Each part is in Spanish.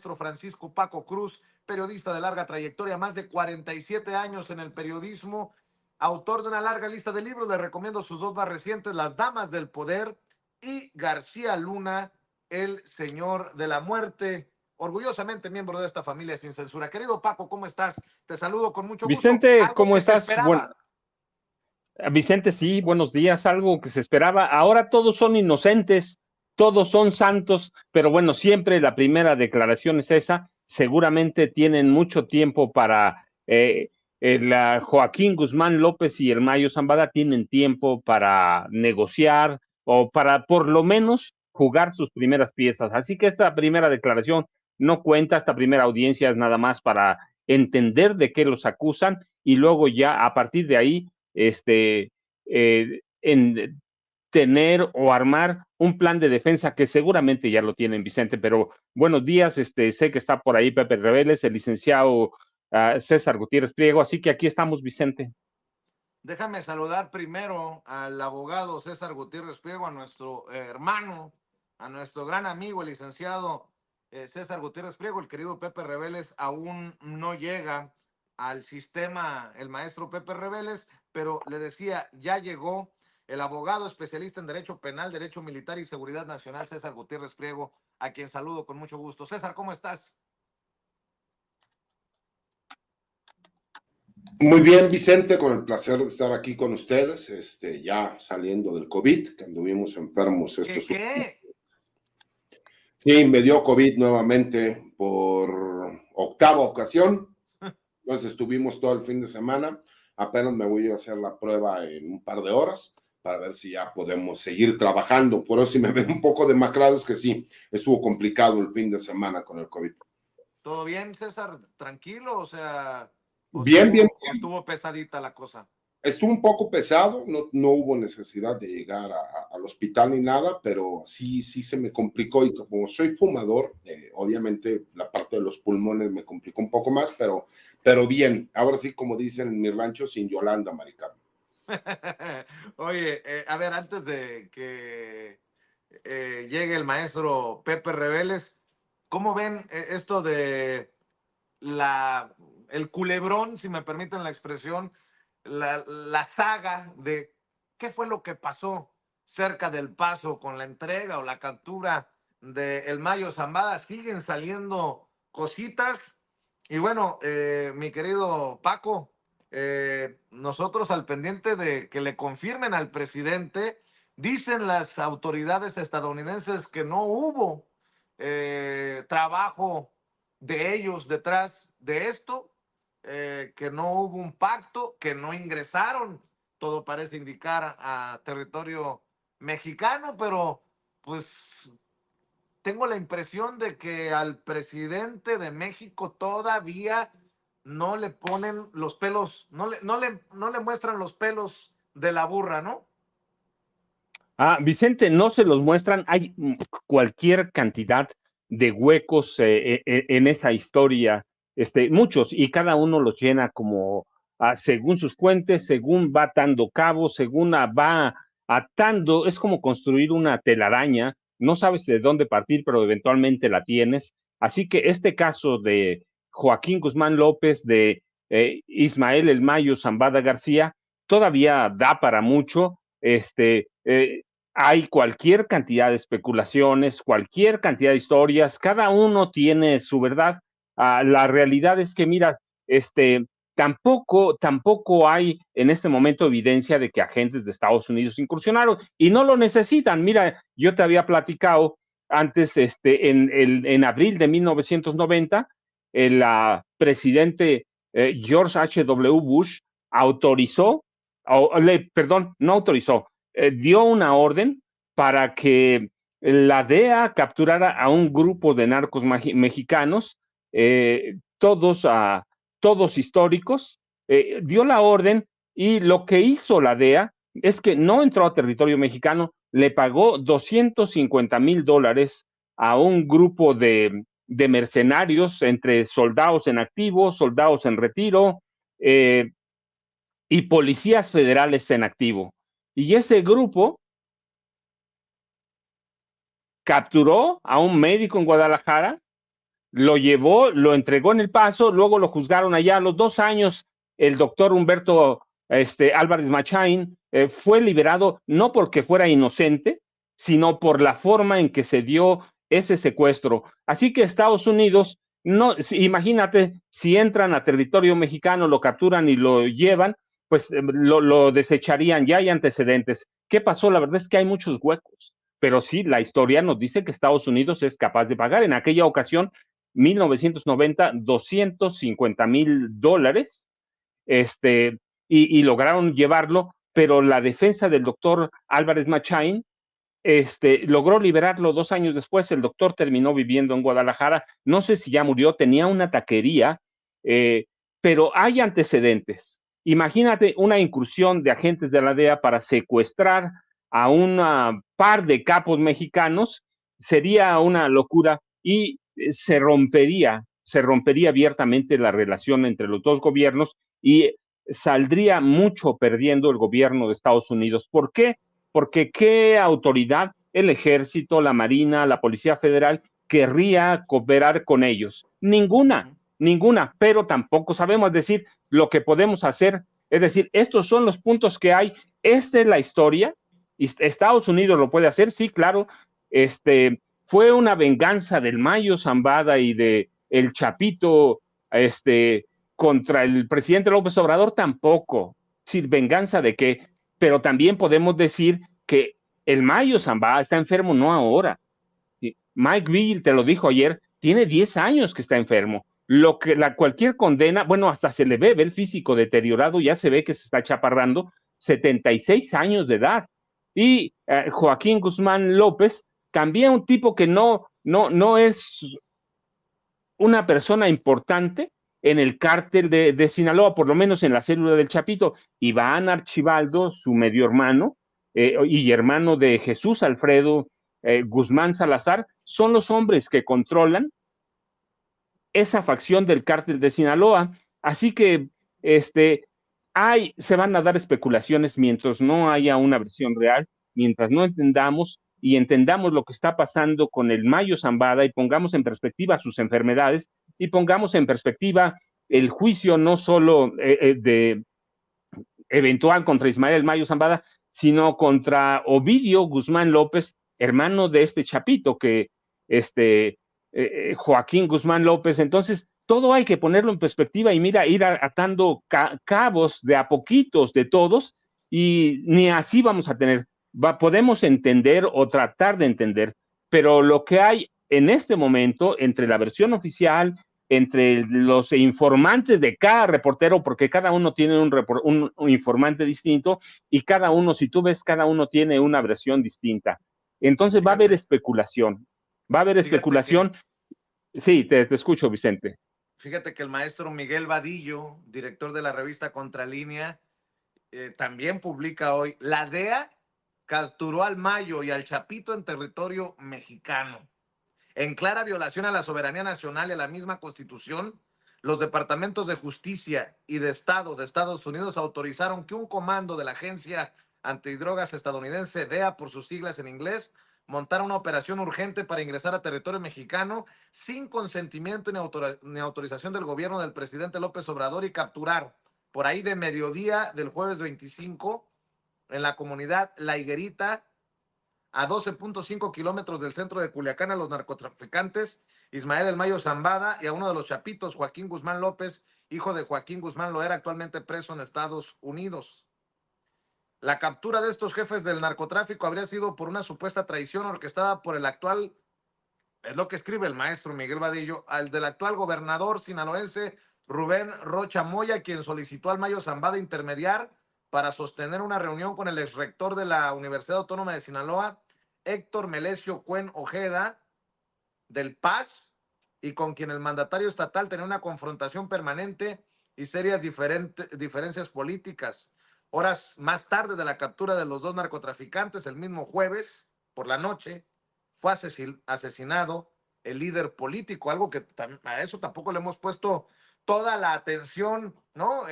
maestro Francisco Paco Cruz, periodista de larga trayectoria, más de 47 años en el periodismo, autor de una larga lista de libros. Le recomiendo sus dos más recientes, Las Damas del Poder y García Luna, el Señor de la Muerte. Orgullosamente miembro de esta familia sin censura. Querido Paco, ¿cómo estás? Te saludo con mucho gusto. Vicente, Algo ¿cómo que se estás? Bueno, esperaba. Vicente, sí, buenos días, algo que se esperaba. Ahora todos son inocentes, todos son santos, pero bueno, siempre la primera declaración es esa. Seguramente tienen mucho tiempo para, Joaquín Guzmán López y el Mayo Zambada tienen tiempo para negociar o para por lo menos jugar sus primeras piezas. Así que esta primera declaración no cuenta, esta primera audiencia es nada más para entender de qué los acusan y luego ya a partir de ahí en tener o armar un plan de defensa que seguramente ya lo tienen, Vicente. Pero buenos días, sé que está por ahí Pepe Reveles, el licenciado César Gutiérrez Priego, así que aquí estamos, Vicente. Déjame saludar primero al abogado César Gutiérrez Priego, a nuestro hermano, a nuestro gran amigo, el licenciado César Gutiérrez Priego. El querido Pepe Reveles aún no llega al sistema, el maestro Pepe Reveles, pero le decía, ya llegó el abogado especialista en Derecho Penal, Derecho Militar y Seguridad Nacional, César Gutiérrez Priego, a quien saludo con mucho gusto. César, ¿cómo estás? Muy bien, Vicente, con el placer de estar aquí con ustedes, ya saliendo del COVID, que anduvimos enfermos estos últimos. ¿Qué? Sí, me dio COVID nuevamente por octava ocasión, entonces estuvimos todo el fin de semana, apenas me voy a hacer la prueba en un par de horas para ver si ya podemos seguir trabajando, por eso si me ven un poco demacrado es que sí, estuvo complicado el fin de semana con el COVID. ¿Todo bien, César? ¿Tranquilo? O sea, Bien, bien. estuvo pesadita la cosa. Estuvo un poco pesado, no hubo necesidad de llegar al hospital ni nada, pero sí se me complicó y como soy fumador, obviamente la parte de los pulmones me complicó un poco más, pero bien, ahora sí como dicen en mi rancho, sin Yolanda, Mari Carmen. Oye, a ver, antes de que llegue el maestro Pepe Reveles, ¿cómo ven esto de el culebrón, si me permiten la expresión, la saga de qué fue lo que pasó cerca del Paso con la entrega o la captura de el Mayo Zambada? Siguen saliendo cositas. Y bueno, mi querido Paco, nosotros al pendiente de que le confirmen al presidente, dicen las autoridades estadounidenses que no hubo trabajo de ellos detrás de esto, que no hubo un pacto, que no ingresaron, todo parece indicar a territorio mexicano, pero pues tengo la impresión de que al presidente de México todavía no le ponen los pelos, no le muestran los pelos de la burra, ¿no? Vicente, no se los muestran, hay cualquier cantidad de huecos en esa historia, muchos, y cada uno los llena como según sus fuentes, según va atando cabos, según va atando, es como construir una telaraña, no sabes de dónde partir, pero eventualmente la tienes. Así que este caso de Joaquín Guzmán López, de Ismael El Mayo Zambada García, todavía da para mucho. Hay cualquier cantidad de especulaciones, cualquier cantidad de historias, cada uno tiene su verdad. La realidad es que, mira, tampoco hay en este momento evidencia de que agentes de Estados Unidos incursionaron y no lo necesitan. Mira, yo te había platicado antes, en abril de 1990, el presidente George H.W. Bush autorizó, perdón, no autorizó, dio una orden para que la DEA capturara a un grupo de narcos mexicanos, todos históricos, dio la orden y lo que hizo la DEA es que no entró a territorio mexicano, le pagó $250,000 a un grupo de mercenarios entre soldados en activo, soldados en retiro, y policías federales en activo. Y ese grupo capturó a un médico en Guadalajara, lo llevó, lo entregó en El Paso, luego lo juzgaron allá. A los 2 años, el doctor Humberto Álvarez Machain fue liberado no porque fuera inocente, sino por la forma en que se dio ese secuestro. Así que Estados Unidos, no, imagínate, si entran a territorio mexicano, lo capturan y lo llevan, pues lo desecharían, ya hay antecedentes. ¿Qué pasó? La verdad es que hay muchos huecos, pero sí, la historia nos dice que Estados Unidos es capaz de pagar. En aquella ocasión, 1990, $250,000, y lograron llevarlo, pero la defensa del doctor Álvarez Machain logró liberarlo 2 años después. El doctor terminó viviendo en Guadalajara, no sé si ya murió, tenía una taquería, pero hay antecedentes. Imagínate una incursión de agentes de la DEA para secuestrar a una par de capos mexicanos, sería una locura y se rompería abiertamente la relación entre los dos gobiernos y saldría mucho perdiendo el gobierno de Estados Unidos. ¿Por qué? Porque ¿qué autoridad, el ejército, la marina, la policía federal, querría cooperar con ellos? Ninguna, ninguna, pero tampoco sabemos decir lo que podemos hacer. Es decir, estos son los puntos que hay, esta es la historia, y Estados Unidos lo puede hacer, sí, claro. Fue una venganza del Mayo Zambada y de el Chapito, contra el presidente López Obrador, tampoco. Sí, venganza de qué, pero también podemos decir que el Mayo Zambada está enfermo no ahora. Mike Bill te lo dijo ayer, tiene 10 años que está enfermo. Cualquier condena, bueno, hasta se le ve el físico deteriorado, ya se ve que se está chaparrando, 76 años de edad. Y Joaquín Guzmán López, también un tipo que no es una persona importante en el cártel de Sinaloa, por lo menos en la célula del Chapito. Iván Archibaldo, su medio hermano, y hermano de Jesús Alfredo Guzmán Salazar, son los hombres que controlan esa facción del cártel de Sinaloa. Así que se van a dar especulaciones mientras no haya una versión real, mientras no entendamos lo que está pasando con el Mayo Zambada y pongamos en perspectiva sus enfermedades y pongamos en perspectiva el juicio no solo de eventual contra Ismael Mayo Zambada, sino contra Ovidio Guzmán López, hermano de este Chapito, que Joaquín Guzmán López. Entonces, todo hay que ponerlo en perspectiva y mira, ir atando cabos de a poquitos de todos, y ni así vamos a tener, podemos entender o tratar de entender, pero lo que hay en este momento entre la versión oficial, entre los informantes de cada reportero, porque cada uno tiene un informante distinto, y cada uno, si tú ves, cada uno tiene una versión distinta. Entonces va a haber especulación, va a haber especulación. Sí, te escucho, Vicente. Fíjate que el maestro Miguel Vadillo, director de la revista Contralínea, también publica hoy: la DEA capturó al Mayo y al Chapito en territorio mexicano. En clara violación a la soberanía nacional y a la misma Constitución, los departamentos de justicia y de Estado de Estados Unidos autorizaron que un comando de la Agencia Antidrogas estadounidense, DEA por sus siglas en inglés, montara una operación urgente para ingresar a territorio mexicano sin consentimiento ni autorización del gobierno del presidente López Obrador y capturar por ahí de mediodía del jueves 25 en la comunidad La Higuerita, a 12.5 kilómetros del centro de Culiacán, a los narcotraficantes Ismael El Mayo Zambada y a uno de los chapitos, Joaquín Guzmán López, hijo de Joaquín Guzmán Loera, actualmente preso en Estados Unidos. La captura de estos jefes del narcotráfico habría sido por una supuesta traición orquestada por el actual, es lo que escribe el maestro Miguel Vadillo, al del actual gobernador sinaloense Rubén Rocha Moya, quien solicitó al Mayo Zambada intermediar para sostener una reunión con el exrector de la Universidad Autónoma de Sinaloa, Héctor Melesio Cuen Ojeda, del Paz, y con quien el mandatario estatal tenía una confrontación permanente y serias diferencias políticas. Horas más tarde de la captura de los dos narcotraficantes, el mismo jueves por la noche, fue asesinado el líder político, algo que a eso tampoco le hemos puesto toda la atención, ¿no?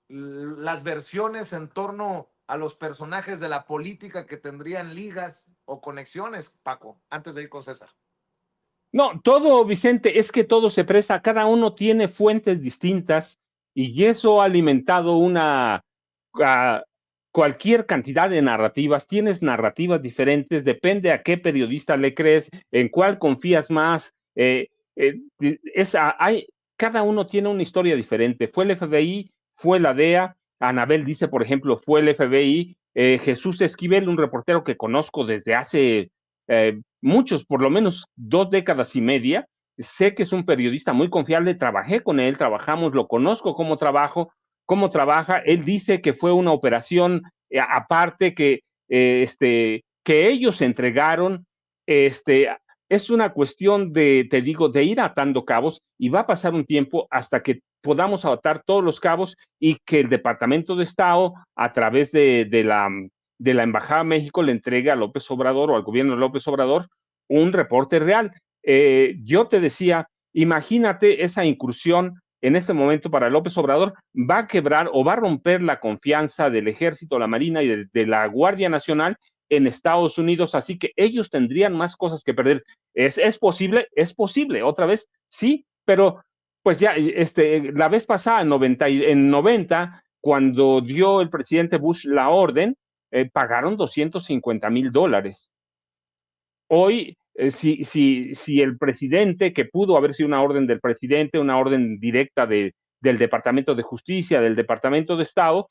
Las versiones en torno a los personajes de la política que tendrían ligas o conexiones, Paco, antes de ir con César. No, todo, Vicente, es que todo se presta, cada uno tiene fuentes distintas y eso ha alimentado a cualquier cantidad de narrativas. Tienes narrativas diferentes, depende a qué periodista le crees, en cuál confías más. Cada uno tiene una historia diferente. Fue el FBI, fue la DEA. Anabel dice, por ejemplo, fue el FBI. Jesús Esquivel, un reportero que conozco desde hace muchos, por lo menos 2 décadas y media. Sé que es un periodista muy confiable, trabajé con él, trabajamos, lo conozco cómo trabaja. Él dice que fue una operación aparte que ellos entregaron. Este, es una cuestión te digo, de ir atando cabos y va a pasar un tiempo hasta que podamos atar todos los cabos y que el Departamento de Estado, a través de la Embajada de México, le entregue a López Obrador o al gobierno de López Obrador un reporte real. Yo te decía, imagínate esa incursión en este momento para López Obrador, va a quebrar o va a romper la confianza del Ejército, la Marina y de la Guardia Nacional en Estados Unidos, así que ellos tendrían más cosas que perder. ¿Es posible, otra vez, sí, pero pues ya, la vez pasada, en 90, cuando dio el presidente Bush la orden, pagaron $250,000. Hoy, si el presidente, que pudo haber sido una orden del presidente, una orden directa del Departamento de Justicia, del Departamento de Estado,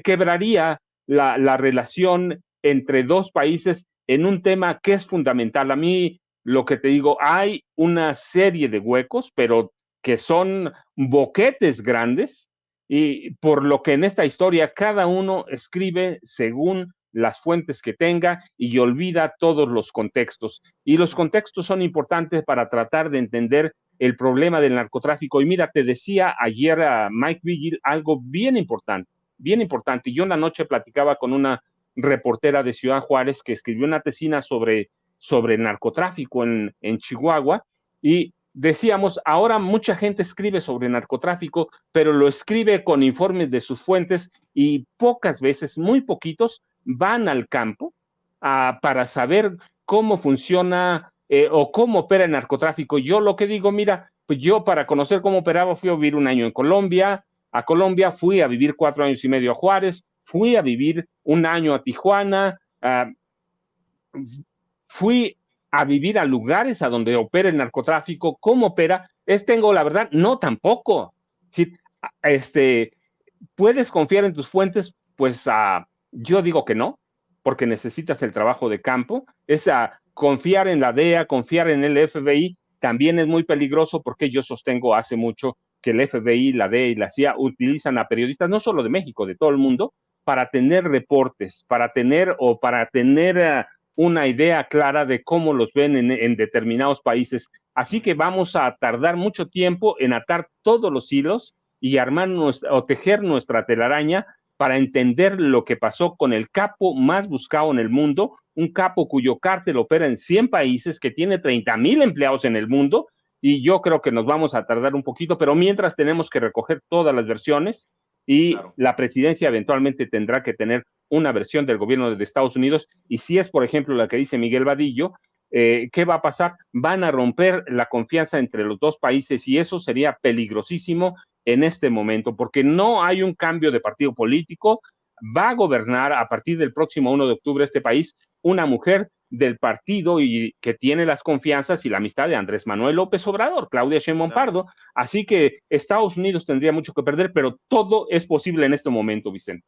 quebraría la relación entre dos países en un tema que es fundamental. A mí, lo que te digo, hay una serie de huecos, pero que son boquetes grandes, y por lo que en esta historia cada uno escribe según las fuentes que tenga y olvida todos los contextos. Y los contextos son importantes para tratar de entender el problema del narcotráfico. Y mira, te decía ayer a Mike Vigil algo bien importante, bien importante. Yo en la noche platicaba con una reportera de Ciudad Juárez que escribió una tesina sobre el narcotráfico en Chihuahua, y decíamos, ahora mucha gente escribe sobre narcotráfico, pero lo escribe con informes de sus fuentes y pocas veces, muy poquitos, van al campo para saber cómo funciona o cómo opera el narcotráfico. Yo lo que digo, mira, pues yo para conocer cómo operaba fui a vivir un año en Colombia, fui a vivir 4 años y medio a Juárez, fui a vivir un año a Tijuana, fui a vivir a lugares a donde opera el narcotráfico. ¿Cómo opera? Tengo la verdad, no tampoco. Si, ¿puedes confiar en tus fuentes? Pues yo digo que no, porque necesitas el trabajo de campo. Confiar en la DEA, confiar en el FBI, también es muy peligroso, porque yo sostengo hace mucho que el FBI, la DEA y la CIA utilizan a periodistas, no solo de México, de todo el mundo, para tener reportes, para tener una idea clara de cómo los ven en determinados países. Así que vamos a tardar mucho tiempo en atar todos los hilos y armar o tejer nuestra telaraña para entender lo que pasó con el capo más buscado en el mundo, un capo cuyo cártel opera en 100 países, que tiene 30,000 empleados en el mundo, y yo creo que nos vamos a tardar un poquito, pero mientras tenemos que recoger todas las versiones, y claro, la presidencia eventualmente tendrá que tener una versión del gobierno de Estados Unidos, y si es, por ejemplo, la que dice Miguel Vadillo, ¿qué va a pasar? Van a romper la confianza entre los dos países, y eso sería peligrosísimo en este momento, porque no hay un cambio de partido político. Va a gobernar a partir del próximo 1 de octubre este país una mujer del partido y que tiene las confianzas y la amistad de Andrés Manuel López Obrador, Claudia Sheinbaum Pardo. Así que Estados Unidos tendría mucho que perder, pero todo es posible en este momento, Vicente.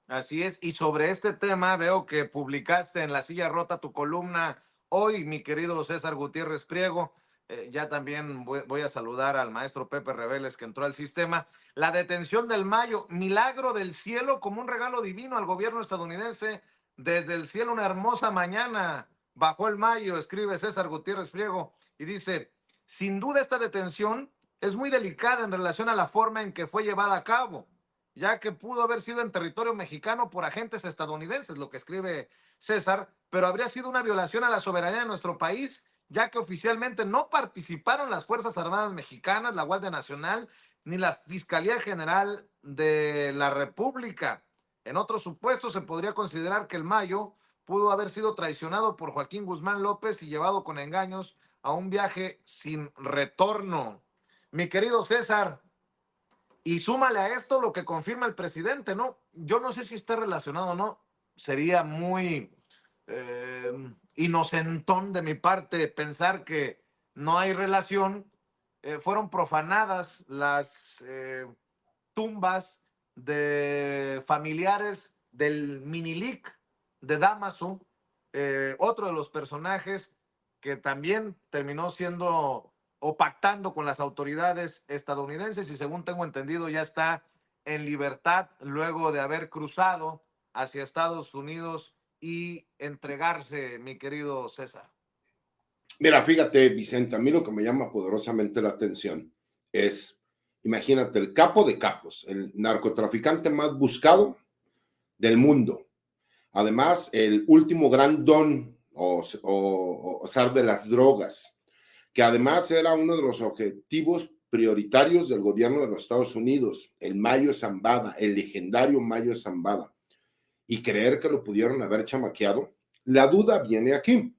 Así es, y sobre este tema veo que publicaste en La Silla Rota tu columna hoy, mi querido César Gutiérrez Priego. Ya también voy a saludar al maestro Pepe Reveles, que entró al sistema. La detención del Mayo, milagro del cielo, como un regalo divino al gobierno estadounidense. Desde el cielo, una hermosa mañana bajó el Mayo, escribe César Gutiérrez Priego, y dice: sin duda esta detención es muy delicada en relación a la forma en que fue llevada a cabo, ya que pudo haber sido en territorio mexicano por agentes estadounidenses, lo que escribe César, pero habría sido una violación a la soberanía de nuestro país, ya que oficialmente no participaron las Fuerzas Armadas Mexicanas, la Guardia Nacional, ni la Fiscalía General de la República. En otros supuestos se podría considerar que el Mayo pudo haber sido traicionado por Joaquín Guzmán López y llevado con engaños a un viaje sin retorno. Mi querido César, y súmale a esto lo que confirma el presidente, ¿no? Yo no sé si está relacionado o no. Sería muy inocentón de mi parte pensar que no hay relación. Fueron profanadas las tumbas de familiares del Minilic de Damaso, otro de los personajes que también terminó siendo o pactando con las autoridades estadounidenses y según tengo entendido ya está en libertad luego de haber cruzado hacia Estados Unidos y entregarse, mi querido César. Mira, fíjate, Vicente, a mí lo que me llama poderosamente la atención es, imagínate, el capo de capos, el narcotraficante más buscado del mundo. Además, el último gran don o zar de las drogas, que además era uno de los objetivos prioritarios del gobierno de los Estados Unidos, el Mayo Zambada, el legendario Mayo Zambada, y creer que lo pudieron haber chamaqueado, la duda viene aquí.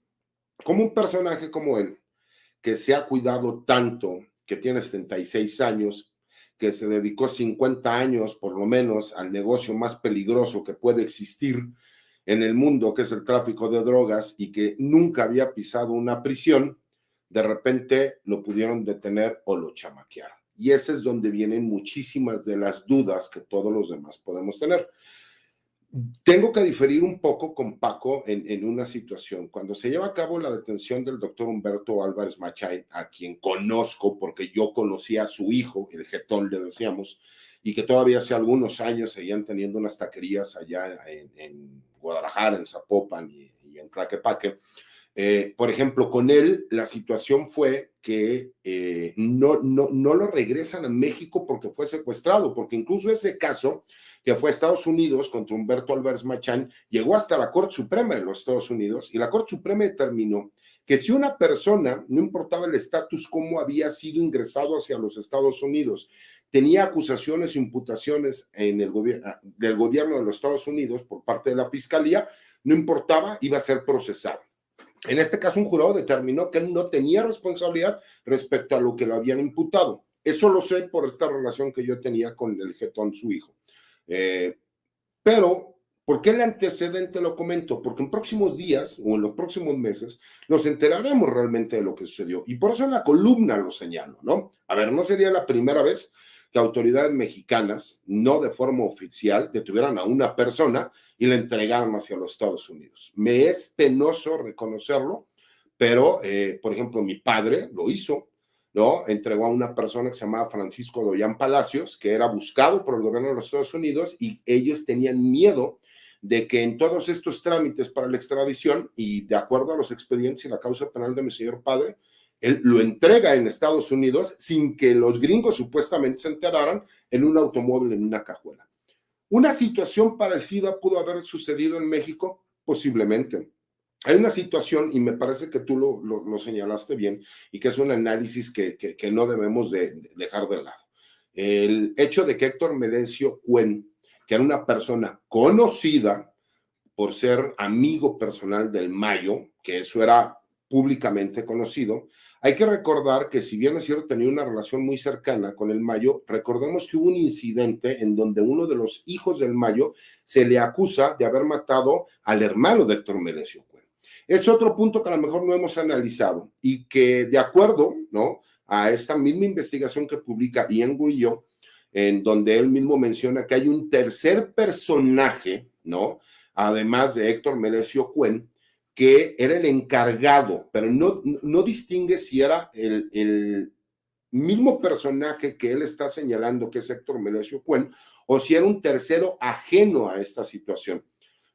Como un personaje como él, que se ha cuidado tanto, que tiene 76 años, que se dedicó 50 años por lo menos al negocio más peligroso que puede existir en el mundo, que es el tráfico de drogas, y que nunca había pisado una prisión, de repente lo pudieron detener o lo chamaquearon. Y ese es donde vienen muchísimas de las dudas que todos los demás podemos tener. Tengo que diferir un poco con Paco en una situación. Cuando se lleva a cabo la detención del doctor Humberto Álvarez Machain, a quien conozco porque yo conocí a su hijo, el jetón le decíamos, y que todavía hace algunos años seguían teniendo unas taquerías allá en Guadalajara, en Zapopan y en Tlaquepaque. Por ejemplo, con él la situación fue que no lo regresan a México porque fue secuestrado, porque incluso ese caso que fue a Estados Unidos contra Humberto Álvarez Machain, llegó hasta la Corte Suprema de los Estados Unidos y la Corte Suprema determinó que si una persona, no importaba el estatus, cómo había sido ingresado hacia los Estados Unidos, tenía acusaciones e imputaciones en el del gobierno de los Estados Unidos por parte de la Fiscalía, no importaba, iba a ser procesado. En este caso, un jurado determinó que él no tenía responsabilidad respecto a lo que lo habían imputado. Eso lo sé por esta relación que yo tenía con el jetón, su hijo. Pero, ¿por qué el antecedente lo comento? Porque en próximos días o en los próximos meses nos enteraremos realmente de lo que sucedió. Y por eso en la columna lo señalo, ¿no? A ver, no sería la primera vez que autoridades mexicanas, no de forma oficial, detuvieran a una persona y la entregaran hacia los Estados Unidos. Me es penoso reconocerlo, pero, por ejemplo, mi padre lo hizo, ¿no? Entregó a una persona que se llamaba Francisco Doyán Palacios, que era buscado por el gobierno de los Estados Unidos y ellos tenían miedo de que en todos estos trámites para la extradición y de acuerdo a los expedientes y la causa penal de mi señor padre, él lo entrega en Estados Unidos sin que los gringos supuestamente se enteraran en un automóvil, en una cajuela. ¿Una situación parecida pudo haber sucedido en México? Posiblemente. Hay una situación, y me parece que tú lo señalaste bien, y que es un análisis que no debemos de dejar de lado. El hecho de que Héctor Melencio Cuen, que era una persona conocida por ser amigo personal del Mayo, que eso era públicamente conocido, hay que recordar que si bien es cierto tenía una relación muy cercana con el Mayo, recordemos que hubo un incidente en donde uno de los hijos del Mayo se le acusa de haber matado al hermano de Héctor Melencio Cuen. Es otro punto que a lo mejor no hemos analizado y que de acuerdo, ¿no?, a esta misma investigación que publica Ian Grillo, en donde él mismo menciona que hay un tercer personaje, ¿no?, además de Héctor Melencio Cuen, que era el encargado, pero no distingue si era el mismo personaje que él está señalando, que es Héctor Melencio Cuen, o si era un tercero ajeno a esta situación.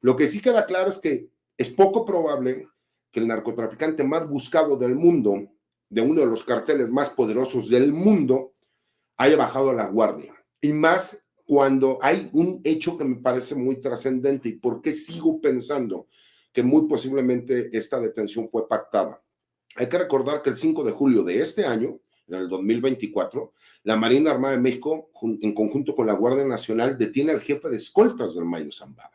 Lo que sí queda claro es que es poco probable que el narcotraficante más buscado del mundo, de uno de los carteles más poderosos del mundo, haya bajado la guardia. Y más cuando hay un hecho que me parece muy trascendente. ¿Y por qué sigo pensando que muy posiblemente esta detención fue pactada? Hay que recordar que el 5 de julio de este año, en el 2024, la Marina Armada de México, en conjunto con la Guardia Nacional, detiene al jefe de escoltas del Mayo Zambada,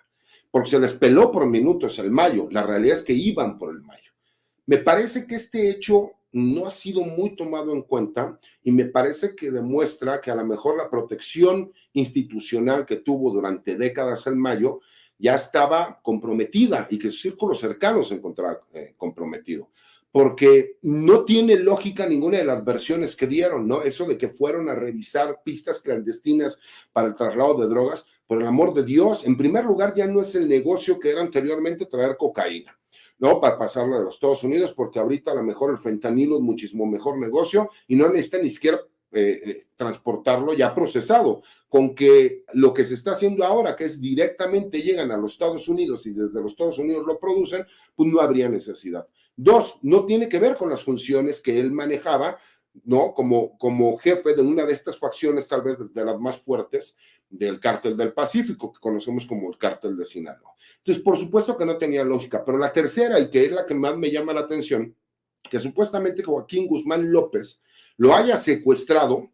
porque se les peló por minutos el Mayo. La realidad es que iban por el Mayo. Me parece que este hecho no ha sido muy tomado en cuenta y me parece que demuestra que a lo mejor la protección institucional que tuvo durante décadas el Mayo ya estaba comprometida y que sus círculos cercanos se encontraban comprometidos. Porque no tiene lógica ninguna de las versiones que dieron, ¿no? Eso de que fueron a revisar pistas clandestinas para el traslado de drogas, por el amor de Dios, en primer lugar ya no es el negocio que era anteriormente traer cocaína, ¿no? Para pasarlo de los Estados Unidos, porque ahorita a lo mejor el fentanilo es muchísimo mejor negocio y no necesita ni siquiera transportarlo ya procesado, con que lo que se está haciendo ahora, que es directamente llegan a los Estados Unidos y desde los Estados Unidos lo producen, pues no habría necesidad. Dos, no tiene que ver con las funciones que él manejaba, ¿no? Como jefe de una de estas facciones, tal vez de las más fuertes, del Cártel del Pacífico, que conocemos como el Cártel de Sinaloa. Entonces, por supuesto que no tenía lógica, pero la tercera, y que es la que más me llama la atención, que supuestamente Joaquín Guzmán López lo haya secuestrado,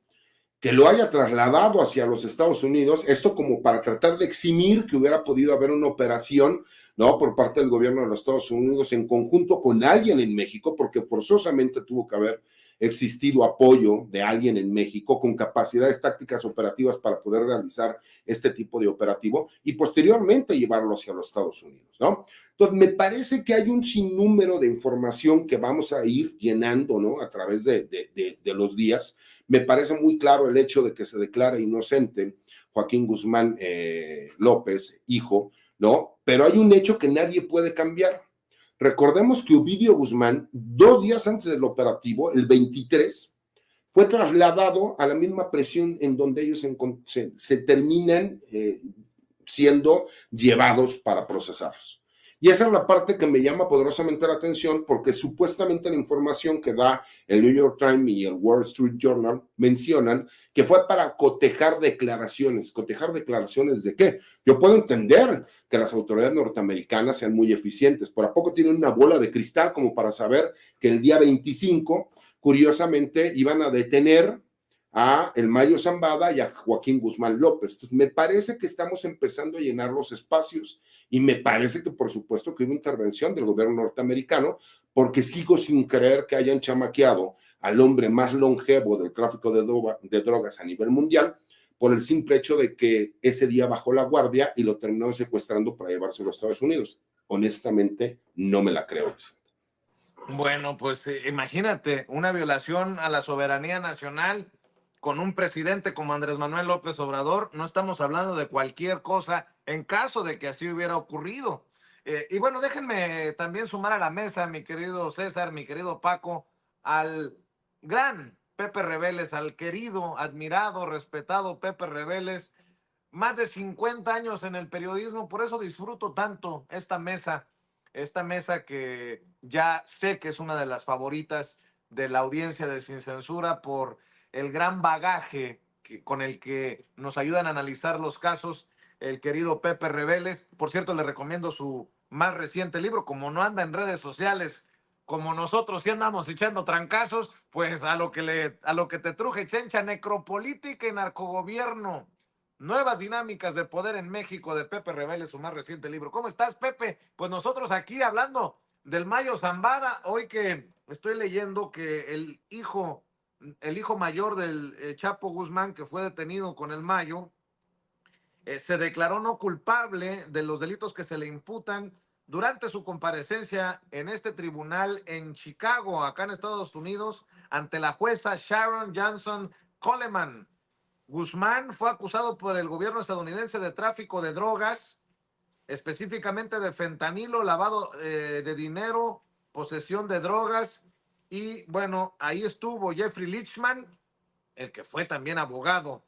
que lo haya trasladado hacia los Estados Unidos, esto como para tratar de eximir que hubiera podido haber una operación, ¿no? Por parte del gobierno de los Estados Unidos en conjunto con alguien en México, porque forzosamente tuvo que haber existido apoyo de alguien en México con capacidades tácticas operativas para poder realizar este tipo de operativo y posteriormente llevarlo hacia los Estados Unidos, ¿no? Entonces, me parece que hay un sinnúmero de información que vamos a ir llenando, ¿no? A través de los días. Me parece muy claro el hecho de que se declara inocente Joaquín Guzmán López, hijo, ¿no? Pero hay un hecho que nadie puede cambiar. Recordemos que Ovidio Guzmán, 2 días antes del operativo, el 23, fue trasladado a la misma prisión en donde ellos se terminan siendo llevados para procesarlos. Y esa es la parte que me llama poderosamente la atención porque supuestamente la información que da el New York Times y el Wall Street Journal mencionan que fue para cotejar declaraciones. ¿Cotejar declaraciones de qué? Yo puedo entender que las autoridades norteamericanas sean muy eficientes, pero ¿a poco tienen una bola de cristal como para saber que el día 25, curiosamente, iban a detener a el Mayo Zambada y a Joaquín Guzmán López? Entonces, me parece que estamos empezando a llenar los espacios y me parece que por supuesto que hubo intervención del gobierno norteamericano porque sigo sin creer que hayan chamaqueado al hombre más longevo del tráfico de drogas a nivel mundial por el simple hecho de que ese día bajó la guardia y lo terminaron secuestrando para llevarse a los Estados Unidos. Honestamente, no me la creo. Bueno, pues imagínate una violación a la soberanía nacional con un presidente como Andrés Manuel López Obrador. No estamos hablando de cualquier cosa en caso de que así hubiera ocurrido. Y bueno, déjenme también sumar a la mesa, mi querido César, mi querido Paco, al gran Pepe Reveles, al querido, admirado, respetado Pepe Reveles. Más de 50 años en el periodismo, por eso disfruto tanto esta mesa que ya sé que es una de las favoritas de la audiencia de Sin Censura por el gran bagaje con el que nos ayudan a analizar los casos, el querido Pepe Reveles. Por cierto, le recomiendo su más reciente libro, como no anda en redes sociales, como nosotros sí andamos echando trancazos, pues a lo que te truje, chencha, necropolítica y narcogobierno. Nuevas dinámicas de poder en México, de Pepe Reveles, su más reciente libro. ¿Cómo estás, Pepe? Pues nosotros aquí hablando del Mayo Zambada, hoy que estoy leyendo que el hijo mayor del Chapo Guzmán, que fue detenido con el Mayo, se declaró no culpable de los delitos que se le imputan durante su comparecencia en este tribunal en Chicago, acá en Estados Unidos, ante la jueza Sharon Johnson Coleman. Guzmán fue acusado por el gobierno estadounidense de tráfico de drogas, específicamente de fentanilo, lavado de dinero, posesión de drogas. Y bueno, ahí estuvo Jeffrey Lichman, el que fue también abogado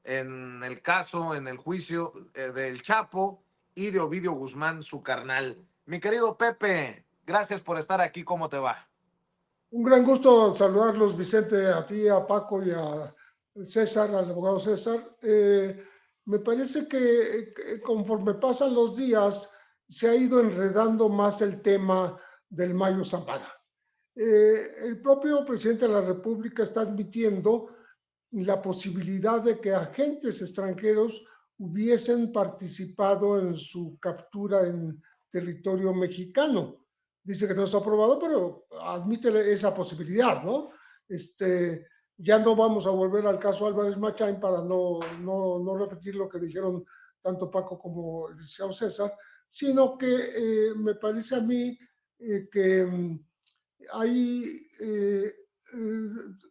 en el caso, en el juicio del Chapo y de Ovidio Guzmán, su carnal. Mi querido Pepe, gracias por estar aquí. ¿Cómo te va? Un gran gusto saludarlos, Vicente, a ti, a Paco y a César, al abogado César. Me parece que conforme pasan los días se ha ido enredando más el tema del Mayo Zambada. El propio presidente de la República está admitiendo la posibilidad de que agentes extranjeros hubiesen participado en su captura en territorio mexicano. dice que no está aprobado, pero admite esa posibilidad, ¿no? Ya no vamos a volver al caso Álvarez Machain para no repetir lo que dijeron tanto Paco como el licenciado César, sino que me parece a mí que hay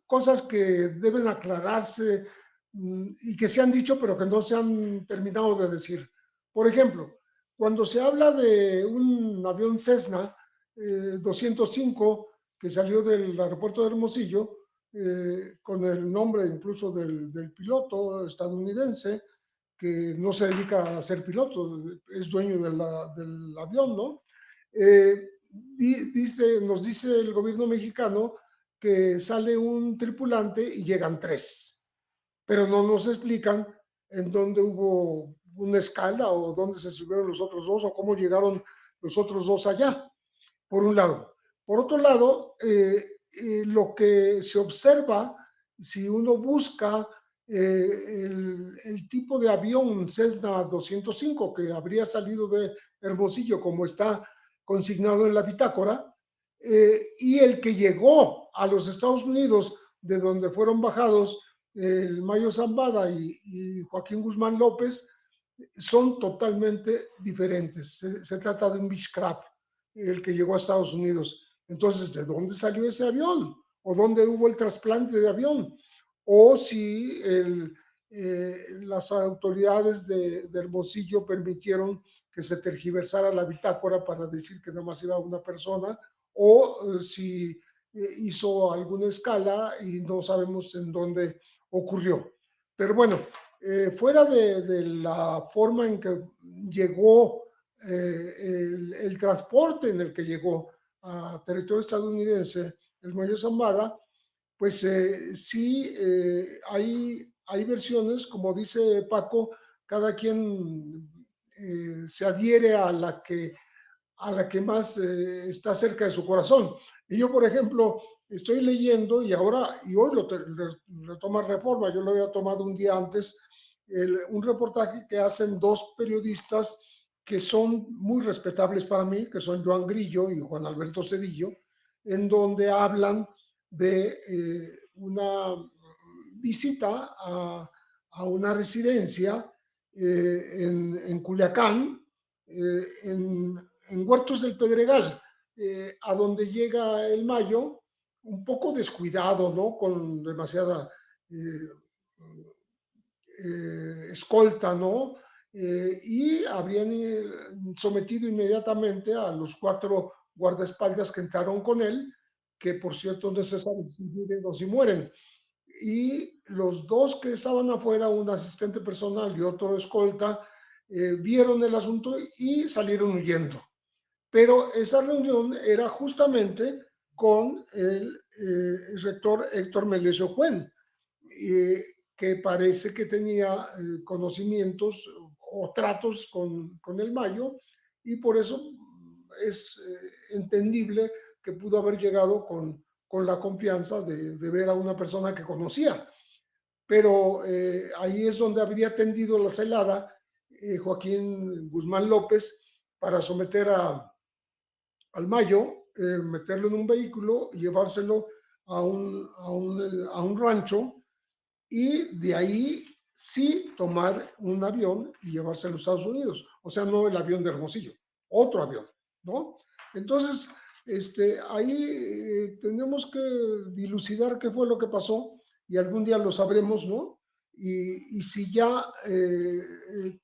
cosas que deben aclararse y que se han dicho, pero que no se han terminado de decir. Por ejemplo, cuando se habla de un avión Cessna 205 que salió del aeropuerto de Hermosillo, con el nombre incluso del piloto estadounidense, que no se dedica a ser piloto, es dueño del avión, ¿no? Nos dice el gobierno mexicano que sale un tripulante y llegan 3, pero no nos explican en dónde hubo una escala o dónde se subieron los otros 2 o cómo llegaron los otros 2 allá, por un lado. Por otro lado, lo que se observa, si uno busca el tipo de avión Cessna 205 que habría salido de Hermosillo, como está consignado en la bitácora, y el que llegó a los Estados Unidos, de donde fueron bajados el Mayo Zambada y Joaquín Guzmán López, son totalmente diferentes. Se trata de un Beechcraft, el que llegó a Estados Unidos. Entonces, ¿de dónde salió ese avión? ¿O dónde hubo el trasplante de avión? O si las autoridades de Hermosillo permitieron que se tergiversara la bitácora para decir que nada más iba una persona, o si hizo alguna escala y no sabemos en dónde ocurrió. Pero bueno, fuera de la forma en que llegó el transporte en el que llegó a territorio estadounidense el Mayo Zambada, pues sí hay versiones, como dice Paco, cada quien se adhiere a la que más está cerca de su corazón. Y yo, por ejemplo, estoy leyendo y hoy lo retoma Reforma, yo lo había tomado un día antes, un reportaje que hacen 2 periodistas que son muy respetables para mí, que son Joan Grillo y Juan Alberto Cedillo, en donde hablan de una visita a una residencia en Culiacán, en Huertos del Pedregal, a donde llega el Mayo, un poco descuidado, ¿no? Con demasiada escolta, ¿no? Y habrían sometido inmediatamente a los 4 guardaespaldas que entraron con él, que por cierto no se sabe si viven o si mueren. Y los 2 que estaban afuera, un asistente personal y otro escolta, vieron el asunto y salieron huyendo. Pero esa reunión era justamente con el rector Héctor Melesio Juen, que parece que tenía conocimientos o tratos con el Mayo, y por eso es entendible que pudo haber llegado con la confianza de ver a una persona que conocía. Pero ahí es donde habría tendido la celada Joaquín Guzmán López para someter al Mayo, meterlo en un vehículo, llevárselo a un rancho y de ahí sí tomar un avión y llevarse a los Estados Unidos. O sea, no el avión de Hermosillo, otro avión, ¿no? Entonces, ahí tenemos que dilucidar qué fue lo que pasó y algún día lo sabremos, ¿no? Y si ya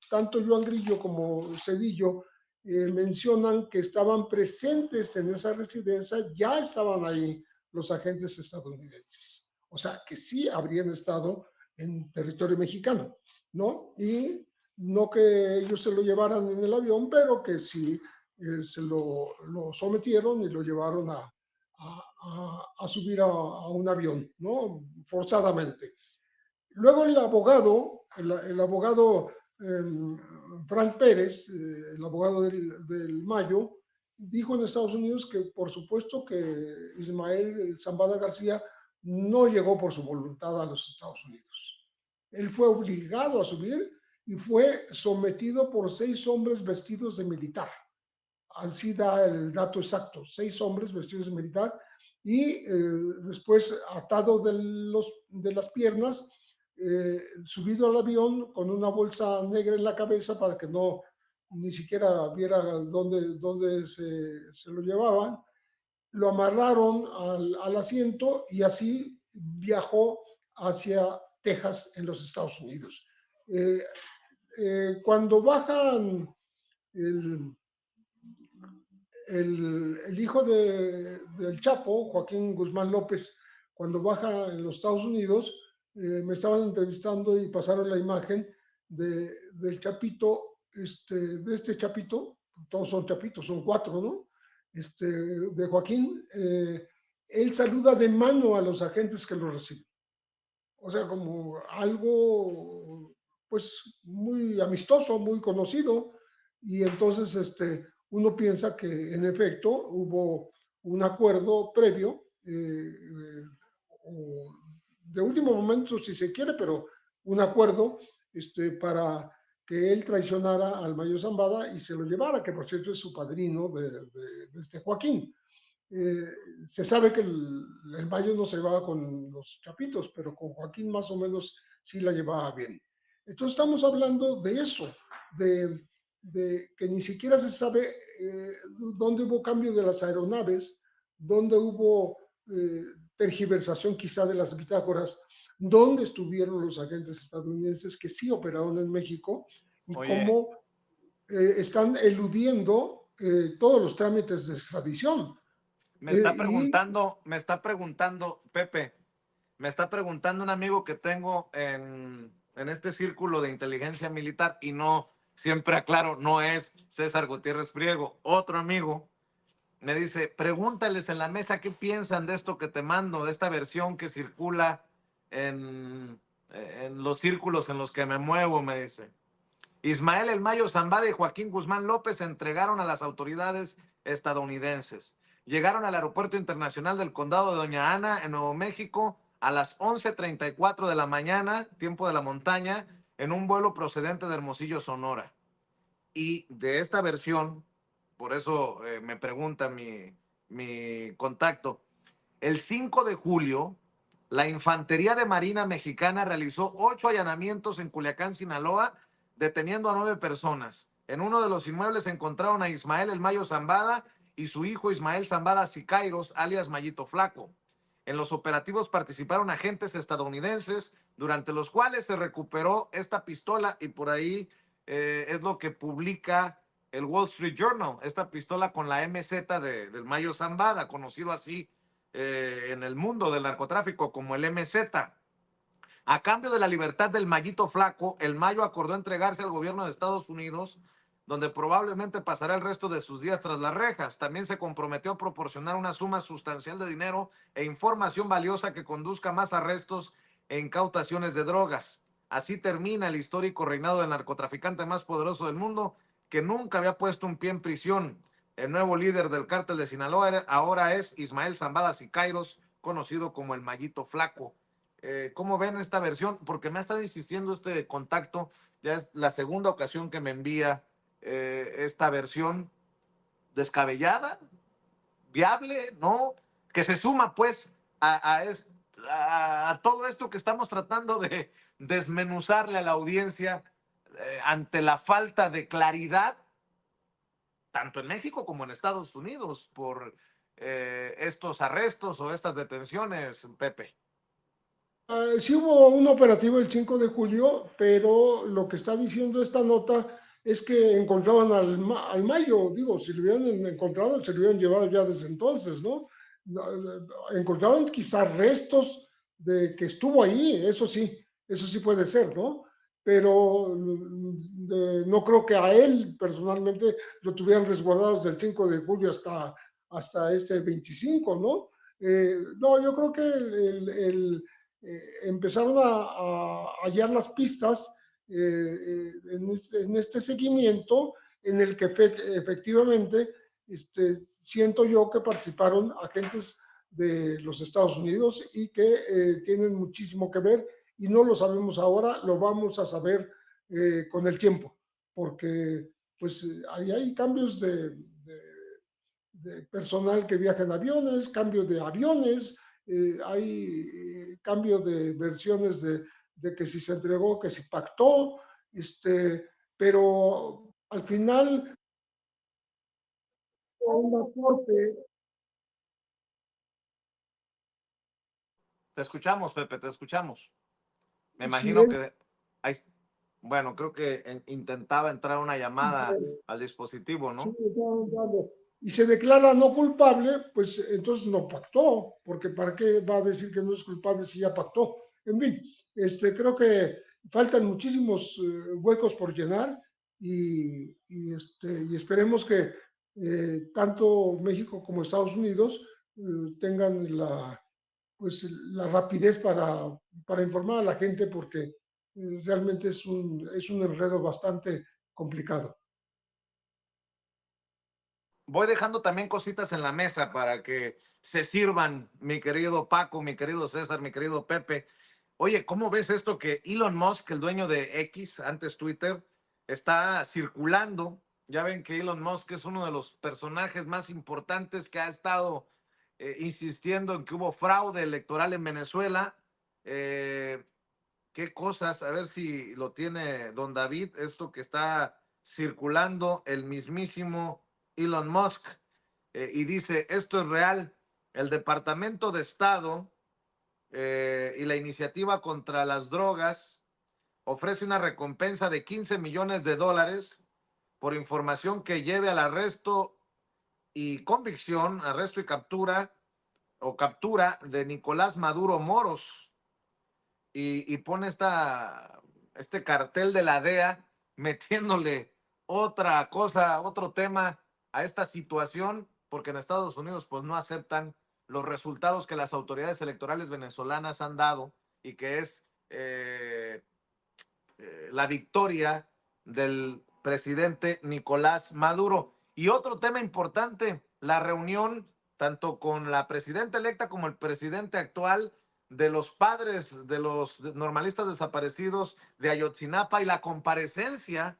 tanto Joan Grillo como Cedillo mencionan que estaban presentes en esa residencia, ya estaban ahí los agentes estadounidenses. O sea, que sí habrían estado en territorio mexicano, ¿no? Y no que ellos se lo llevaran en el avión, pero que sí se lo sometieron y lo llevaron a subir a un avión, ¿no? Forzadamente. Luego el abogado Frank Pérez, el abogado del Mayo, dijo en Estados Unidos que por supuesto que Ismael Zambada García no llegó por su voluntad a los Estados Unidos. Él fue obligado a subir y fue sometido por 6 hombres vestidos de militar así da el dato exacto, 6 hombres vestidos de militar y después atado de las piernas, subido al avión con una bolsa negra en la cabeza para que no ni siquiera viera dónde se lo llevaban. Lo amarraron al asiento y así viajó hacia Texas en los Estados Unidos. Cuando bajan el, el hijo del Chapo, Joaquín Guzmán López, cuando baja en los Estados Unidos, me estaban entrevistando y pasaron la imagen del Chapito, de este Chapito, todos son Chapitos, son 4, ¿no? De Joaquín, él saluda de mano a los agentes que lo reciben. O sea, como algo, pues, muy amistoso, muy conocido, y entonces, uno piensa que en efecto hubo un acuerdo previo, de último momento si se quiere, pero un acuerdo para que él traicionara al Mayo Zambada y se lo llevara, que por cierto es su padrino de este Joaquín. Eh, Se sabe que el Mayo no se llevaba con los Chapitos, pero con Joaquín más o menos sí la llevaba bien. Entonces estamos hablando de eso, de que ni siquiera se sabe dónde hubo cambio de las aeronaves, dónde hubo tergiversación quizá de las bitácoras, dónde estuvieron los agentes estadounidenses que sí operaron en México y Oye, cómo están eludiendo todos los trámites de extradición. me está Y preguntando, Pepe, me está preguntando un amigo que tengo en este círculo de inteligencia militar y no, siempre aclaro, no es César Gutiérrez Priego, otro amigo. Me dice, pregúntales en la mesa qué piensan de esto que te mando, de esta versión que circula en los círculos en los que me muevo, me dice. Ismael El Mayo Zambada y Joaquín Guzmán López se entregaron a las autoridades estadounidenses. Llegaron al Aeropuerto Internacional del Condado de Doña Ana, en Nuevo México, a las 11:34 de la mañana, tiempo de la montaña, en un vuelo procedente de Hermosillo, Sonora. Y de esta versión, por eso me pregunta mi contacto, el 5 de julio, la Infantería de Marina Mexicana realizó 8 allanamientos en Culiacán, Sinaloa, deteniendo a 9 personas. En uno de los inmuebles encontraron a Ismael El Mayo Zambada y su hijo Ismael Zambada Sicairos, alias Mayito Flaco. En los operativos participaron agentes estadounidenses, durante los cuales se recuperó esta pistola y por ahí es lo que publica el Wall Street Journal, esta pistola con la MZ del Mayo Zambada, conocido así en el mundo del narcotráfico como el MZ. A cambio de la libertad del Mayito Flaco, el Mayo acordó entregarse al gobierno de Estados Unidos, donde probablemente pasará el resto de sus días tras las rejas. También se comprometió a proporcionar una suma sustancial de dinero e información valiosa que conduzca a más arrestos e incautaciones de drogas. Así termina el histórico reinado del narcotraficante más poderoso del mundo, que nunca había puesto un pie en prisión. El nuevo líder del cártel de Sinaloa ahora es Ismael Zambada Sicairos, conocido como el Mayito Flaco. ¿Cómo ven esta versión? Porque me ha estado insistiendo este contacto, ya es la segunda ocasión que me envía esta versión descabellada, viable, ¿no? Que se suma pues a todo esto que estamos tratando de desmenuzarle a la audiencia ante la falta de claridad, tanto en México como en Estados Unidos, por estos arrestos o estas detenciones, Pepe. Sí hubo un operativo el 5 de julio, pero lo que está diciendo esta nota es que encontraban al Mayo. Digo, si lo hubieran encontrado, se lo hubieran llevado ya desde entonces, ¿no? Encontraron quizás restos de que estuvo ahí, eso sí puede ser, ¿no? Pero no creo que a él personalmente lo tuvieran resguardado desde el 5 de julio hasta este 25, ¿no? No, yo creo que empezaron a hallar las pistas en este seguimiento en el que efectivamente siento yo que participaron agentes de los Estados Unidos y que tienen muchísimo que ver y no lo sabemos ahora, lo vamos a saber con el tiempo, porque pues ahí hay cambios de de personal que viaja en aviones, cambio de aviones, hay cambio de versiones de que si se entregó, que si pactó, pero al final un aporte. Te escuchamos, Pepe, te escuchamos. Me Sí, imagino que hay, bueno, creo que intentaba entrar una llamada al dispositivo, sí, ¿no? y se declara no culpable, pues entonces no pactó, porque ¿para qué va a decir que no es culpable si ya pactó? En fin, creo que faltan muchísimos huecos por llenar y esperemos que tanto México como Estados Unidos tengan la rapidez para informar a la gente porque realmente es un enredo bastante complicado. Voy dejando también cositas en la mesa para que se sirvan, mi querido Paco, mi querido César, mi querido Pepe. Oye, ¿cómo ves esto que Elon Musk, el dueño de X, antes Twitter, está circulando? Ya ven que Elon Musk es uno de los personajes más importantes que ha estado insistiendo en que hubo fraude electoral en Venezuela. ¿Qué cosas? A ver si lo tiene don David, esto que está circulando el mismísimo Elon Musk. Y dice, esto es real. El Departamento de Estado y la Iniciativa contra las Drogas ofrece una recompensa de 15 millones de dólares por información que lleve al arresto y convicción, arresto y captura o captura de Nicolás Maduro Moros. Y pone este cartel de la DEA metiéndole otra cosa, otro tema a esta situación, porque en Estados Unidos pues no aceptan los resultados que las autoridades electorales venezolanas han dado y que es la victoria del presidente Nicolás Maduro. Y otro tema importante, la reunión tanto con la presidenta electa como el presidente actual de los padres de los normalistas desaparecidos de Ayotzinapa y la comparecencia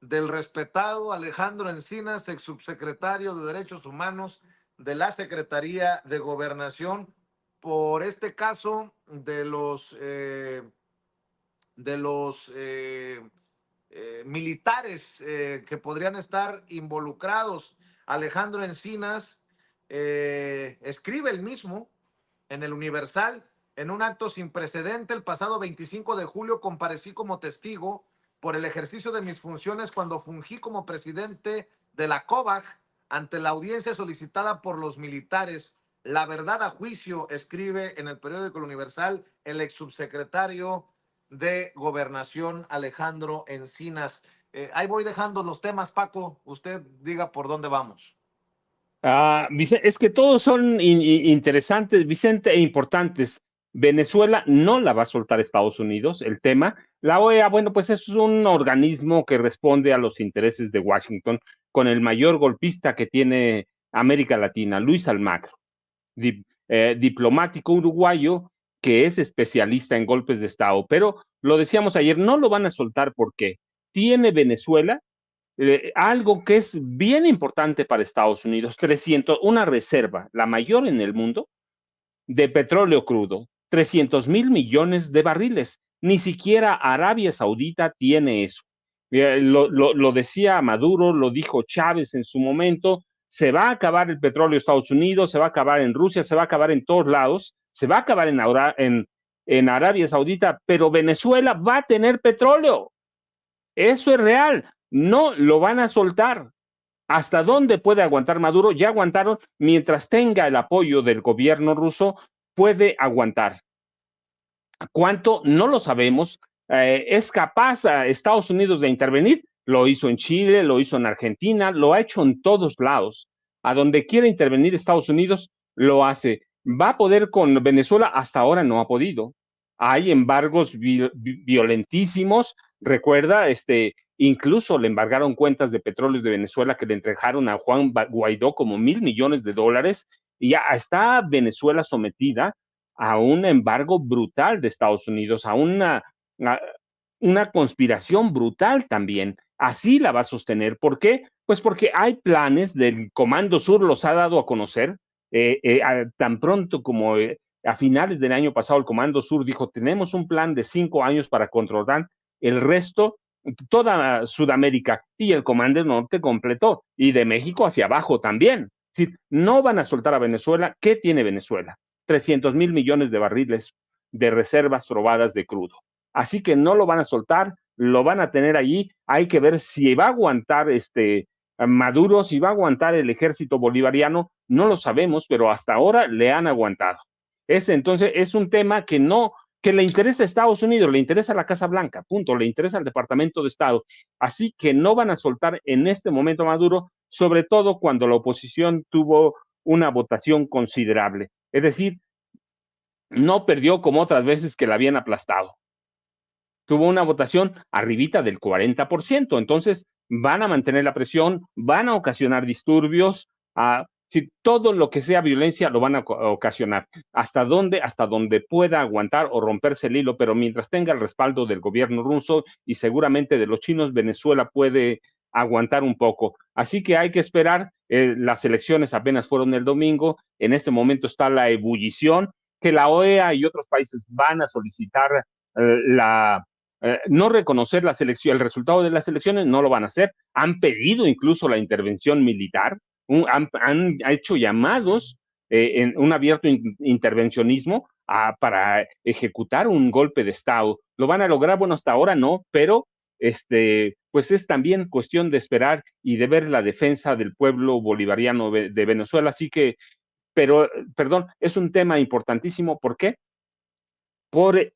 del respetado Alejandro Encinas, ex subsecretario de Derechos Humanos de la Secretaría de Gobernación, por este caso de los militares que podrían estar involucrados. Alejandro Encinas escribe el mismo en el Universal, en un acto sin precedente, el pasado 25 de julio comparecí como testigo por el ejercicio de mis funciones cuando fungí como presidente de la COVAG ante la audiencia solicitada por los militares. La verdad a juicio, escribe en el periódico El Universal el ex subsecretario de Gobernación Alejandro Encinas. Ahí voy dejando los temas, Paco. Usted diga por dónde vamos. Es que todos son interesantes, Vicente, e importantes. Venezuela no la va a soltar Estados Unidos, el tema. La OEA, bueno, pues es un organismo que responde a los intereses de Washington con el mayor golpista que tiene América Latina, Luis Almagro, diplomático uruguayo que es especialista en golpes de Estado. Pero lo decíamos ayer, no lo van a soltar porque tiene Venezuela algo que es bien importante para Estados Unidos, una reserva, la mayor en el mundo, de petróleo crudo, 300,000 millones de barriles. Ni siquiera Arabia Saudita tiene eso. Lo decía Maduro, lo dijo Chávez en su momento, se va a acabar el petróleo de Estados Unidos, se va a acabar en Rusia, se va a acabar en todos lados, se va a acabar en Arabia Saudita, pero Venezuela va a tener petróleo. Eso es real. No lo van a soltar. ¿Hasta dónde puede aguantar Maduro? Ya aguantaron. Mientras tenga el apoyo del gobierno ruso, puede aguantar. ¿Cuánto? No lo sabemos. ¿Es capaz a Estados Unidos de intervenir? Lo hizo en Chile, lo hizo en Argentina, lo ha hecho en todos lados. A donde quiera intervenir Estados Unidos, lo hace. ¿Va a poder con Venezuela? Hasta ahora no ha podido. Hay embargos violentísimos. Recuerda, incluso le embargaron cuentas de petróleo de Venezuela que le entregaron a Juan Guaidó como $1,000 millones y ya está Venezuela sometida a un embargo brutal de Estados Unidos, a una conspiración brutal también. Así la va a sostener. ¿Por qué? Pues porque hay planes del Comando Sur, los ha dado a conocer, tan pronto como a finales del año pasado el Comando Sur dijo, tenemos un plan de 5 años para controlar el resto, toda Sudamérica, y el Comando Norte completó, y de México hacia abajo también. Si no van a soltar a Venezuela, ¿qué tiene Venezuela? 300,000 millones de barriles de reservas probadas de crudo. Así que no lo van a soltar, lo van a tener allí. Hay que ver si va a aguantar Maduro, si va a aguantar el ejército bolivariano, no lo sabemos, pero hasta ahora le han aguantado. Entonces es un tema que le interesa a Estados Unidos, le interesa a la Casa Blanca, punto, le interesa al Departamento de Estado. Así que no van a soltar en este momento a Maduro, sobre todo cuando la oposición tuvo una votación considerable. Es decir, no perdió como otras veces que la habían aplastado. Tuvo una votación arribita del 40%, entonces van a mantener la presión, van a ocasionar disturbios, si todo lo que sea violencia lo van a ocasionar. ¿Hasta dónde? Hasta donde pueda aguantar o romperse el hilo, pero mientras tenga el respaldo del gobierno ruso y seguramente de los chinos, Venezuela puede aguantar un poco. Así que hay que esperar, las elecciones apenas fueron el domingo, en este momento está la ebullición, que la OEA y otros países van a solicitar no reconocer el resultado de las elecciones, no lo van a hacer. Han pedido incluso la intervención militar, han hecho llamados en un abierto intervencionismo para ejecutar un golpe de Estado. ¿Lo van a lograr? Bueno, hasta ahora no, pero pues es también cuestión de esperar y de ver la defensa del pueblo bolivariano de Venezuela. Así que, perdón, es un tema importantísimo. ¿Por qué? Por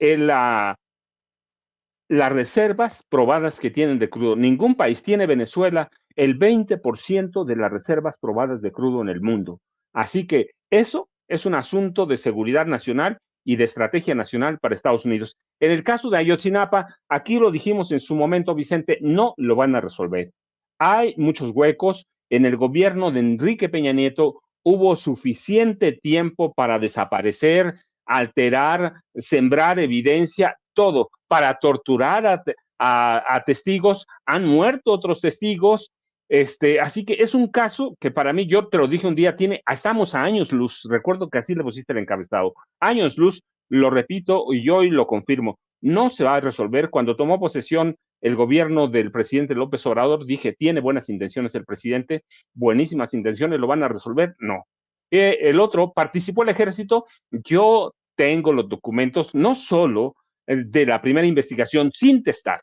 las reservas probadas que tienen de crudo. Ningún país tiene, Venezuela, el 20% de las reservas probadas de crudo en el mundo. Así que eso es un asunto de seguridad nacional y de estrategia nacional para Estados Unidos. En el caso de Ayotzinapa, aquí lo dijimos en su momento, Vicente, no lo van a resolver. Hay muchos huecos. En el gobierno de Enrique Peña Nieto hubo suficiente tiempo para desaparecer, alterar, sembrar evidencia, todo, para torturar a testigos. Han muerto otros testigos. Así que es un caso que para mí, yo te lo dije un día, estamos a años luz. Recuerdo que así le pusiste el encabezado. Años luz, lo repito y yo hoy lo confirmo. No se va a resolver. Cuando tomó posesión el gobierno del presidente López Obrador, dije, tiene buenas intenciones el presidente, buenísimas intenciones, ¿lo van a resolver? No. El otro, participó el ejército. Yo tengo los documentos, no solo de la primera investigación sin testar,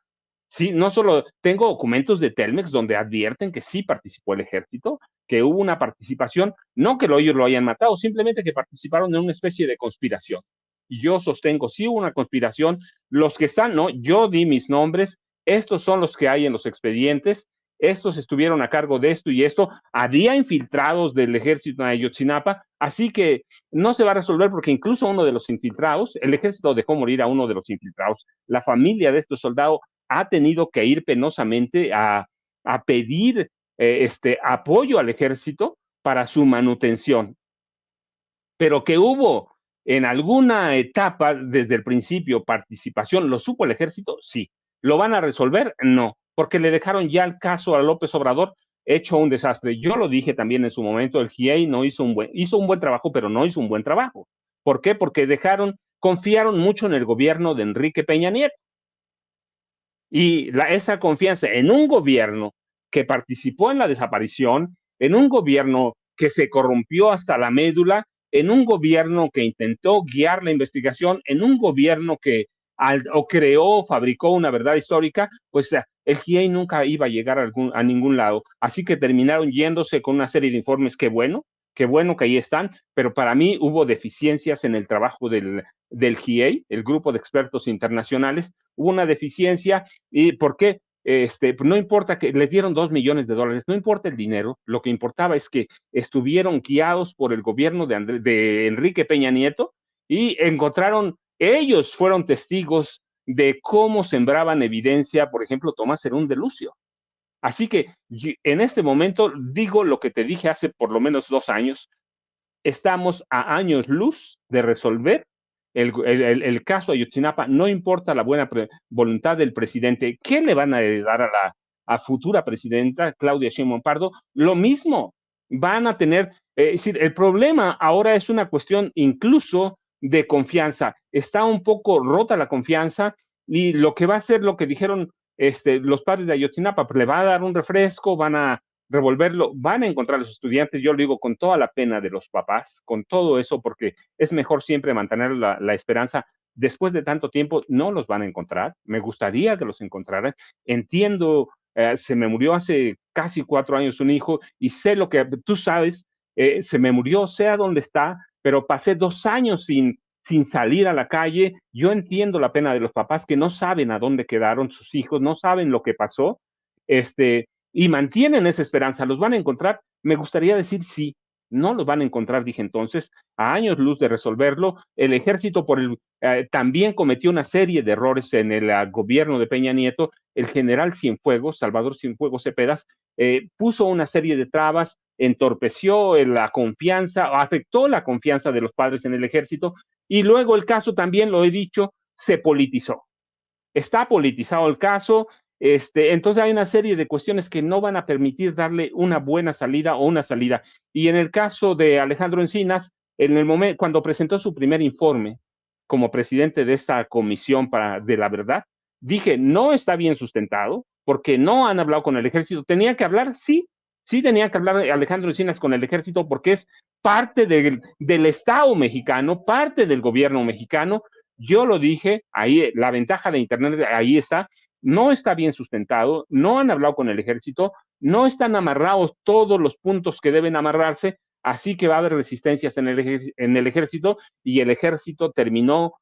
sí, no solo tengo documentos de Telmex donde advierten que sí participó el ejército, que hubo una participación, no que ellos lo hayan matado, simplemente que participaron en una especie de conspiración. Y yo sostengo, sí hubo una conspiración, los que están, no, yo di mis nombres, estos son los que hay en los expedientes, estos estuvieron a cargo de esto y esto, había infiltrados del ejército en Ayotzinapa, así que no se va a resolver porque incluso uno de los infiltrados, el ejército dejó morir a uno de los infiltrados, la familia de estos soldados ha tenido que ir penosamente a pedir apoyo al ejército para su manutención. Pero que hubo en alguna etapa desde el principio participación, ¿lo supo el ejército? Sí. ¿Lo van a resolver? No, porque le dejaron ya el caso a López Obrador hecho un desastre. Yo lo dije también en su momento, el GIEI no hizo un buen trabajo, pero no hizo un buen trabajo. ¿Por qué? Porque confiaron mucho en el gobierno de Enrique Peña Nieto. Y esa confianza en un gobierno que participó en la desaparición, en un gobierno que se corrompió hasta la médula, en un gobierno que intentó guiar la investigación, en un gobierno que creó o fabricó una verdad histórica, pues el GIEI nunca iba a llegar a ningún lado. Así que terminaron yéndose con una serie de informes. Qué bueno que ahí están, pero para mí hubo deficiencias en el trabajo del GIEI, el grupo de expertos internacionales, hubo una deficiencia. ¿Y por qué? No importa que les dieron $2 millones, no importa el dinero, lo que importaba es que estuvieron guiados por el gobierno de Enrique Peña Nieto y ellos fueron testigos de cómo sembraban evidencia, por ejemplo, Tomás Herún de Lucio. Así que en este momento digo lo que te dije hace por lo menos 2 años, estamos a años luz de resolver el caso Ayotzinapa. No importa la buena voluntad del presidente. ¿Qué le van a dar a futura presidenta, Claudia Sheinbaum Pardo, lo mismo, van a tener, es decir, el problema ahora es una cuestión incluso de confianza, está un poco rota la confianza y lo que va a hacer, lo que dijeron los padres de Ayotzinapa, pues le va a dar un refresco, van a revolverlo, van a encontrar a los estudiantes, yo lo digo con toda la pena de los papás, con todo eso, porque es mejor siempre mantener la esperanza. Después de tanto tiempo, no los van a encontrar. Me gustaría que los encontraran. Entiendo, se me murió hace casi 4 años un hijo y sé lo que tú sabes, se me murió, sé a dónde está, pero pasé 2 años sin salir a la calle. Yo entiendo la pena de los papás que no saben a dónde quedaron sus hijos, no saben lo que pasó, y mantienen esa esperanza. ¿Los van a encontrar? Me gustaría decir sí, no los van a encontrar, dije entonces, a años luz de resolverlo. El ejército también cometió una serie de errores en el gobierno de Peña Nieto. El general Cienfuegos, Salvador Cienfuegos Cepedas, puso una serie de trabas, entorpeció la confianza, afectó la confianza de los padres en el ejército, y luego el caso también, lo he dicho, se politizó. Está politizado el caso, entonces hay una serie de cuestiones que no van a permitir darle una buena salida o una salida. Y en el caso de Alejandro Encinas, en el momento, cuando presentó su primer informe como presidente de esta comisión de la verdad, dije, no está bien sustentado, porque no han hablado con el ejército. Tenía que hablar, sí tenía que hablar Alejandro Encinas con el ejército, porque es parte del Estado mexicano, parte del gobierno mexicano. Yo lo dije, ahí la ventaja de Internet, ahí está, no está bien sustentado, no han hablado con el ejército, no están amarrados todos los puntos que deben amarrarse, así que va a haber resistencias en el ejército, y el ejército terminó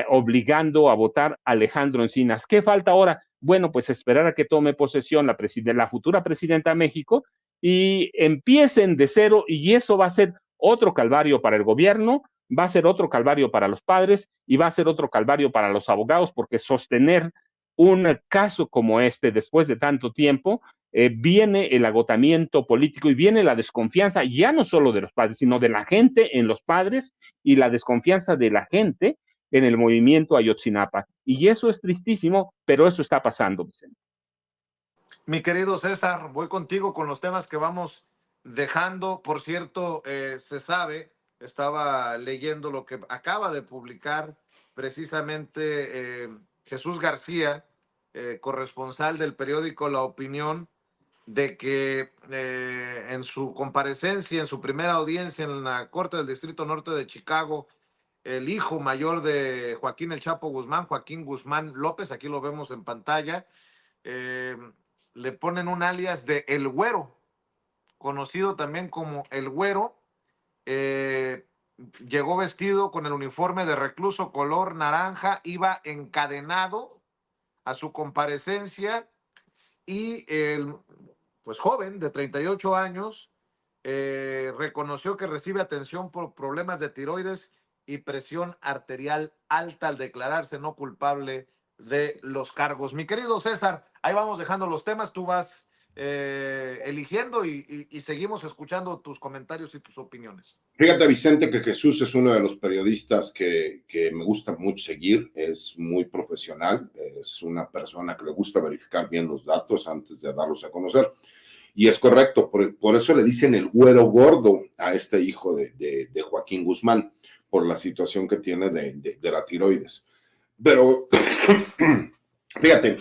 obligando a votar a Alejandro Encinas. ¿Qué falta ahora? Bueno, pues esperar a que tome posesión la futura presidenta de México y empiecen de cero, y eso va a ser otro calvario para el gobierno, va a ser otro calvario para los padres y va a ser otro calvario para los abogados, porque sostener un caso como este después de tanto tiempo, viene el agotamiento político y viene la desconfianza, ya no solo de los padres, sino de la gente en los padres y la desconfianza de la gente en el movimiento Ayotzinapa. Y eso es tristísimo, pero eso está pasando, Vicente. Mi querido César, voy contigo con los temas que vamos dejando. Por cierto, se sabe, estaba leyendo lo que acaba de publicar precisamente Jesús García, corresponsal del periódico La Opinión, de que en su comparecencia, en su primera audiencia en la Corte del Distrito Norte de Chicago, el hijo mayor de Joaquín El Chapo Guzmán, Joaquín Guzmán López, aquí lo vemos en pantalla, le ponen un alias de El Güero, conocido también como El Güero. Llegó vestido con el uniforme de recluso color naranja, iba encadenado a su comparecencia, y el pues joven de 38 años reconoció que recibe atención por problemas de tiroides y presión arterial alta al declararse no culpable de los cargos. Mi querido César, ahí vamos dejando los temas, tú vas eligiendo y seguimos escuchando tus comentarios y tus opiniones. Fíjate, Vicente, que Jesús es uno de los periodistas que me gusta mucho seguir, es muy profesional, es una persona que le gusta verificar bien los datos antes de darlos a conocer, y es correcto, por eso le dicen el güero gordo a este hijo de Joaquín Guzmán, por la situación que tiene de la tiroides. Pero, fíjate,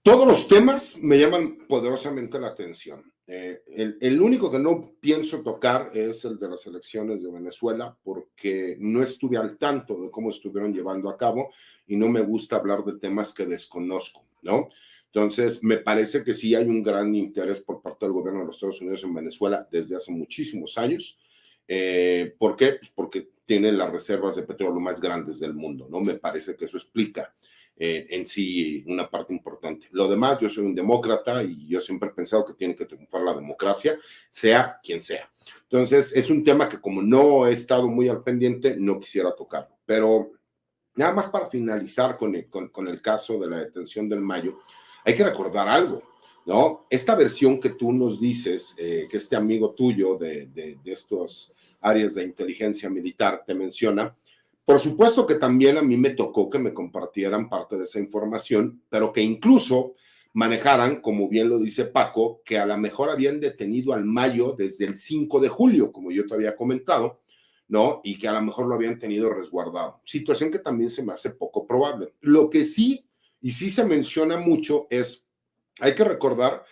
todos los temas me llaman poderosamente la atención. El único que no pienso tocar es el de las elecciones de Venezuela, porque no estuve al tanto de cómo estuvieron llevando a cabo y no me gusta hablar de temas que desconozco, ¿no? Entonces, me parece que sí hay un gran interés por parte del gobierno de los Estados Unidos en Venezuela desde hace muchísimos años. ¿Por qué? Pues porque tiene las reservas de petróleo más grandes del mundo, ¿no? Me parece que eso explica en sí una parte importante. Lo demás, yo soy un demócrata y yo siempre he pensado que tiene que triunfar la democracia, sea quien sea. Entonces, es un tema que como no he estado muy al pendiente, no quisiera tocarlo. Pero nada más para finalizar con el caso de la detención del Mayo, hay que recordar algo, ¿no? Esta versión que tú nos dices, que este amigo tuyo de estos áreas de inteligencia militar te menciona, por supuesto que también a mí me tocó que me compartieran parte de esa información, pero que incluso manejaran, como bien lo dice Paco, que a lo mejor habían detenido al Mayo desde el 5 de julio, como yo te había comentado, ¿no? Y que a lo mejor lo habían tenido resguardado. Situación que también se me hace poco probable. Lo que sí, y sí se menciona mucho, es, hay que recordar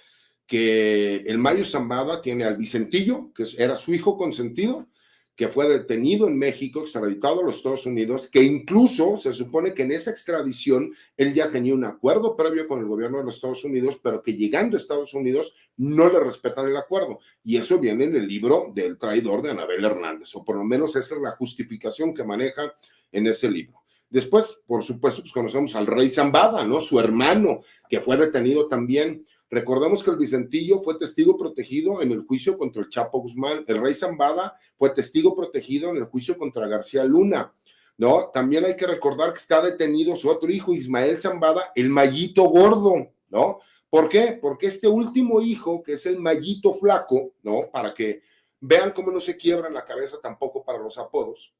que el Mayo Zambada tiene al Vicentillo, que era su hijo consentido, que fue detenido en México, extraditado a los Estados Unidos, que incluso se supone que en esa extradición él ya tenía un acuerdo previo con el gobierno de los Estados Unidos, pero que llegando a Estados Unidos no le respetan el acuerdo. Y eso viene en el libro del traidor de Anabel Hernández, o por lo menos esa es la justificación que maneja en ese libro. Después, por supuesto, pues conocemos al rey Zambada, ¿no? Su hermano, que fue detenido también. Recordemos que el Vicentillo fue testigo protegido en el juicio contra el Chapo Guzmán. El rey Zambada fue testigo protegido en el juicio contra García Luna, ¿no? También hay que recordar que está detenido su otro hijo, Ismael Zambada, el Mayito Gordo, ¿no? ¿Por qué? Porque este último hijo, que es el Mayito Flaco, ¿no? Para que vean cómo no se quiebran la cabeza tampoco para los apodos.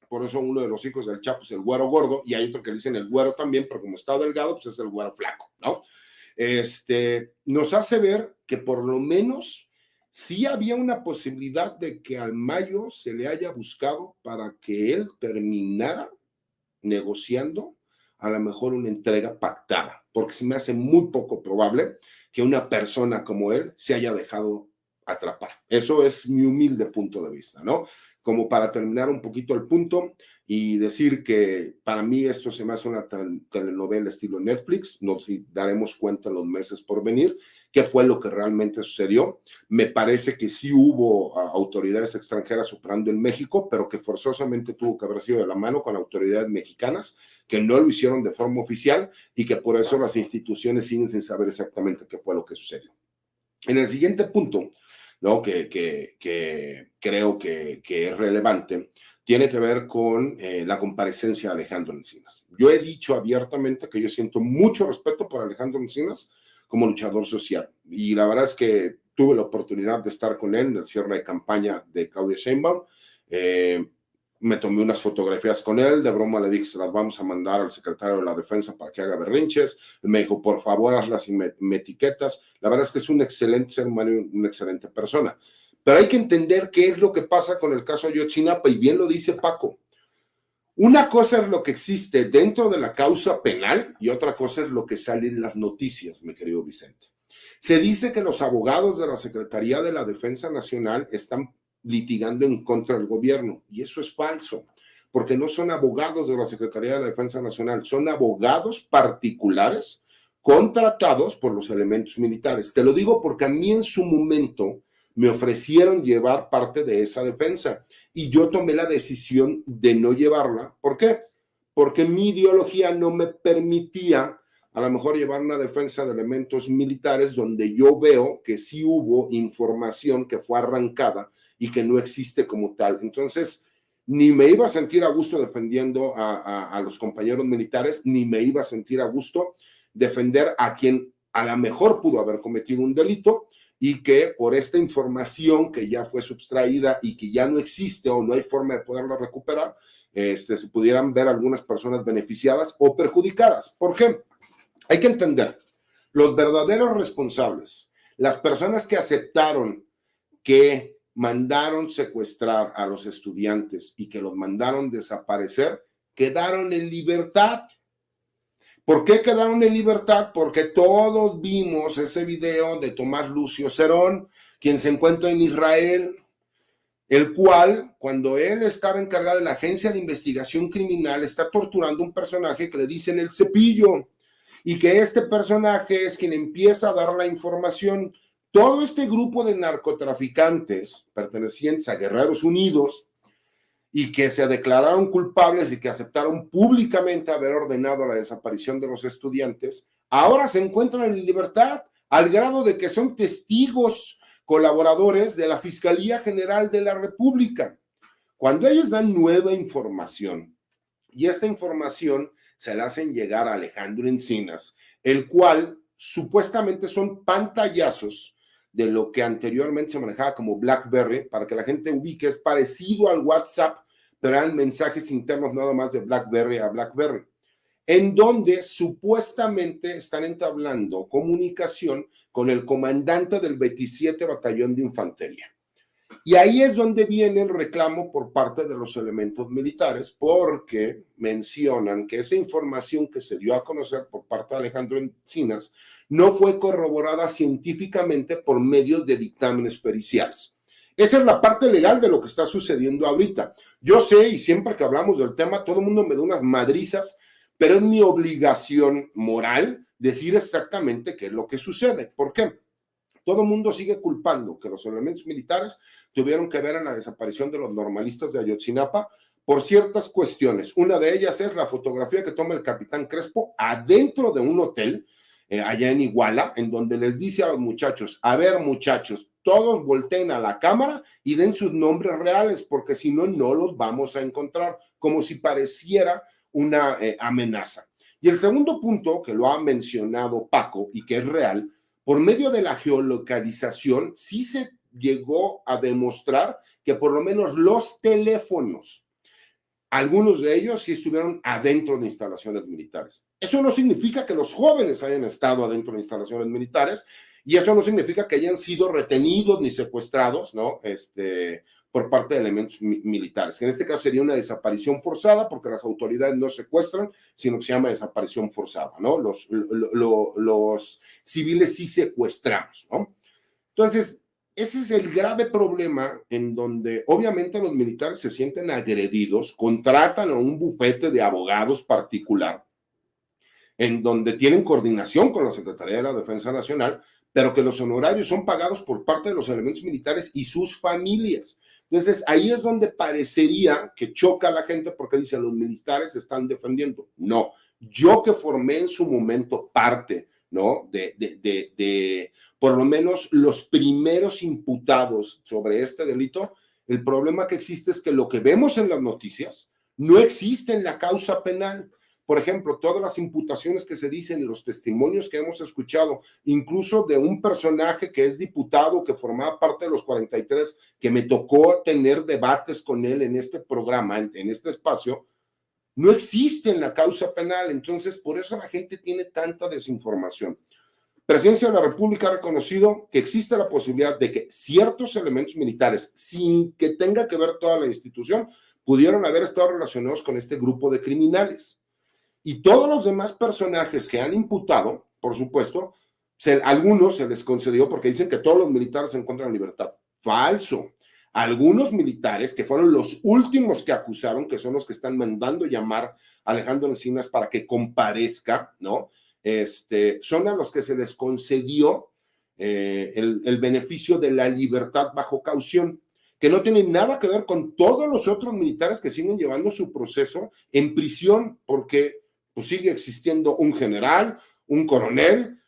Por eso uno de los hijos del Chapo es el Güero Gordo, y hay otro que le dicen el Güero también, pero como está delgado, pues es el Güero Flaco, ¿no? Nos hace ver que por lo menos sí había una posibilidad de que al Mayo se le haya buscado para que él terminara negociando a lo mejor una entrega pactada, porque se me hace muy poco probable que una persona como él se haya dejado atrapar. Eso es mi humilde punto de vista, ¿no? Como para terminar un poquito el punto y decir que para mí esto se me hace una telenovela estilo Netflix, nos daremos cuenta en los meses por venir qué fue lo que realmente sucedió. Me parece que sí hubo autoridades extranjeras operando en México, pero que forzosamente tuvo que haber sido de la mano con autoridades mexicanas, que no lo hicieron de forma oficial y que por eso las instituciones siguen sin saber exactamente qué fue lo que sucedió. En el siguiente punto, ¿no? que creo que es relevante, tiene que ver con la comparecencia de Alejandro Encinas. Yo he dicho abiertamente que yo siento mucho respeto por Alejandro Encinas como luchador social, y la verdad es que tuve la oportunidad de estar con él en el cierre de campaña de Claudia Sheinbaum. Me tomé unas fotografías con él, de broma le dije, se las vamos a mandar al secretario de la Defensa para que haga berrinches. Él me dijo, por favor, hazlas y me etiquetas. La verdad es que es un excelente ser humano y una excelente persona. Pero hay que entender qué es lo que pasa con el caso Ayotzinapa, y bien lo dice Paco. Una cosa es lo que existe dentro de la causa penal y otra cosa es lo que sale en las noticias, mi querido Vicente. Se dice que los abogados de la Secretaría de la Defensa Nacional están litigando en contra del gobierno, y eso es falso, porque no son abogados de la Secretaría de la Defensa Nacional, son abogados particulares contratados por los elementos militares. Te lo digo porque a mí en su momento me ofrecieron llevar parte de esa defensa y yo tomé la decisión de no llevarla. ¿Por qué? Porque mi ideología no me permitía a lo mejor llevar una defensa de elementos militares donde yo veo que sí hubo información que fue arrancada y que no existe como tal. Entonces, ni me iba a sentir a gusto defendiendo a los compañeros militares, ni me iba a sentir a gusto defender a quien a lo mejor pudo haber cometido un delito y que por esta información que ya fue sustraída y que ya no existe o no hay forma de poderla recuperar, se pudieran ver algunas personas beneficiadas o perjudicadas. ¿Por qué? Hay que entender, los verdaderos responsables, las personas que aceptaron que mandaron secuestrar a los estudiantes y que los mandaron desaparecer, quedaron en libertad. ¿Por qué quedaron en libertad? Porque todos vimos ese video de Tomás Lucio Cerón, quien se encuentra en Israel, el cual, cuando él estaba encargado de la Agencia de Investigación Criminal, está torturando a un personaje que le dicen el Cepillo, y que este personaje es quien empieza a dar la información. Todo este grupo de narcotraficantes pertenecientes a Guerreros Unidos y que se declararon culpables y que aceptaron públicamente haber ordenado la desaparición de los estudiantes, ahora se encuentran en libertad al grado de que son testigos colaboradores de la Fiscalía General de la República. Cuando ellos dan nueva información, y esta información se la hacen llegar a Alejandro Encinas, el cual supuestamente son pantallazos de lo que anteriormente se manejaba como BlackBerry, para que la gente ubique, es parecido al WhatsApp, pero eran mensajes internos nada más de BlackBerry a BlackBerry. en donde supuestamente están entablando comunicación con el comandante del 27 Batallón de Infantería. Y ahí es donde viene el reclamo por parte de los elementos militares, porque mencionan que esa información que se dio a conocer por parte de Alejandro Encinas no fue corroborada científicamente por medios de dictámenes periciales. Esa es la parte legal de lo que está sucediendo ahorita. Yo sé, y siempre que hablamos del tema, todo el mundo me da unas madrizas, pero es mi obligación moral decir exactamente qué es lo que sucede. ¿Por qué? Todo el mundo sigue culpando que los elementos militares tuvieron que ver en la desaparición de los normalistas de Ayotzinapa por ciertas cuestiones. Una de ellas es la fotografía que toma el capitán Crespo adentro de un hotel allá en Iguala, en donde les dice a los muchachos, a ver muchachos, todos volteen a la cámara y den sus nombres reales, porque si no, no los vamos a encontrar, como si pareciera una amenaza. Y el segundo punto, que lo ha mencionado Paco y que es real, por medio de la geolocalización, sí se llegó a demostrar que por lo menos los teléfonos, algunos de ellos sí estuvieron adentro de instalaciones militares. Eso no significa que los jóvenes hayan estado adentro de instalaciones militares y eso no significa que hayan sido retenidos ni secuestrados, ¿no? Por parte de elementos militares, que en este caso sería una desaparición forzada porque las autoridades no secuestran, sino que se llama desaparición forzada, ¿no? Los civiles sí secuestramos, ¿no? Entonces, ese es el grave problema en donde obviamente los militares se sienten agredidos, contratan a un bufete de abogados particular, en donde tienen coordinación con la Secretaría de la Defensa Nacional, pero que los honorarios son pagados por parte de los elementos militares y sus familias. Entonces, ahí es donde parecería que choca a la gente porque dicen los militares se están defendiendo. No, yo que formé en su momento parte, ¿no? De por lo menos los primeros imputados sobre este delito, el problema que existe es que lo que vemos en las noticias no existe en la causa penal. Por ejemplo, todas las imputaciones que se dicen, los testimonios que hemos escuchado, incluso de un personaje que es diputado, que formaba parte de los 43, que me tocó tener debates con él en este programa, en este espacio, no existe en la causa penal. Entonces, por eso la gente tiene tanta desinformación. Presidencia de la República ha reconocido que existe la posibilidad de que ciertos elementos militares, sin que tenga que ver toda la institución, pudieron haber estado relacionados con este grupo de criminales. Y todos los demás personajes que han imputado, por supuesto, algunos se les concedió porque dicen que todos los militares se encuentran en libertad. Falso. Algunos militares, que fueron los últimos que acusaron, que son los que están mandando llamar a Alejandro Encinas para que comparezca, ¿no? Son a los que se les concedió el beneficio de la libertad bajo caución, que no tienen nada que ver con todos los otros militares que siguen llevando su proceso en prisión, porque pues, sigue existiendo un general, un coronel,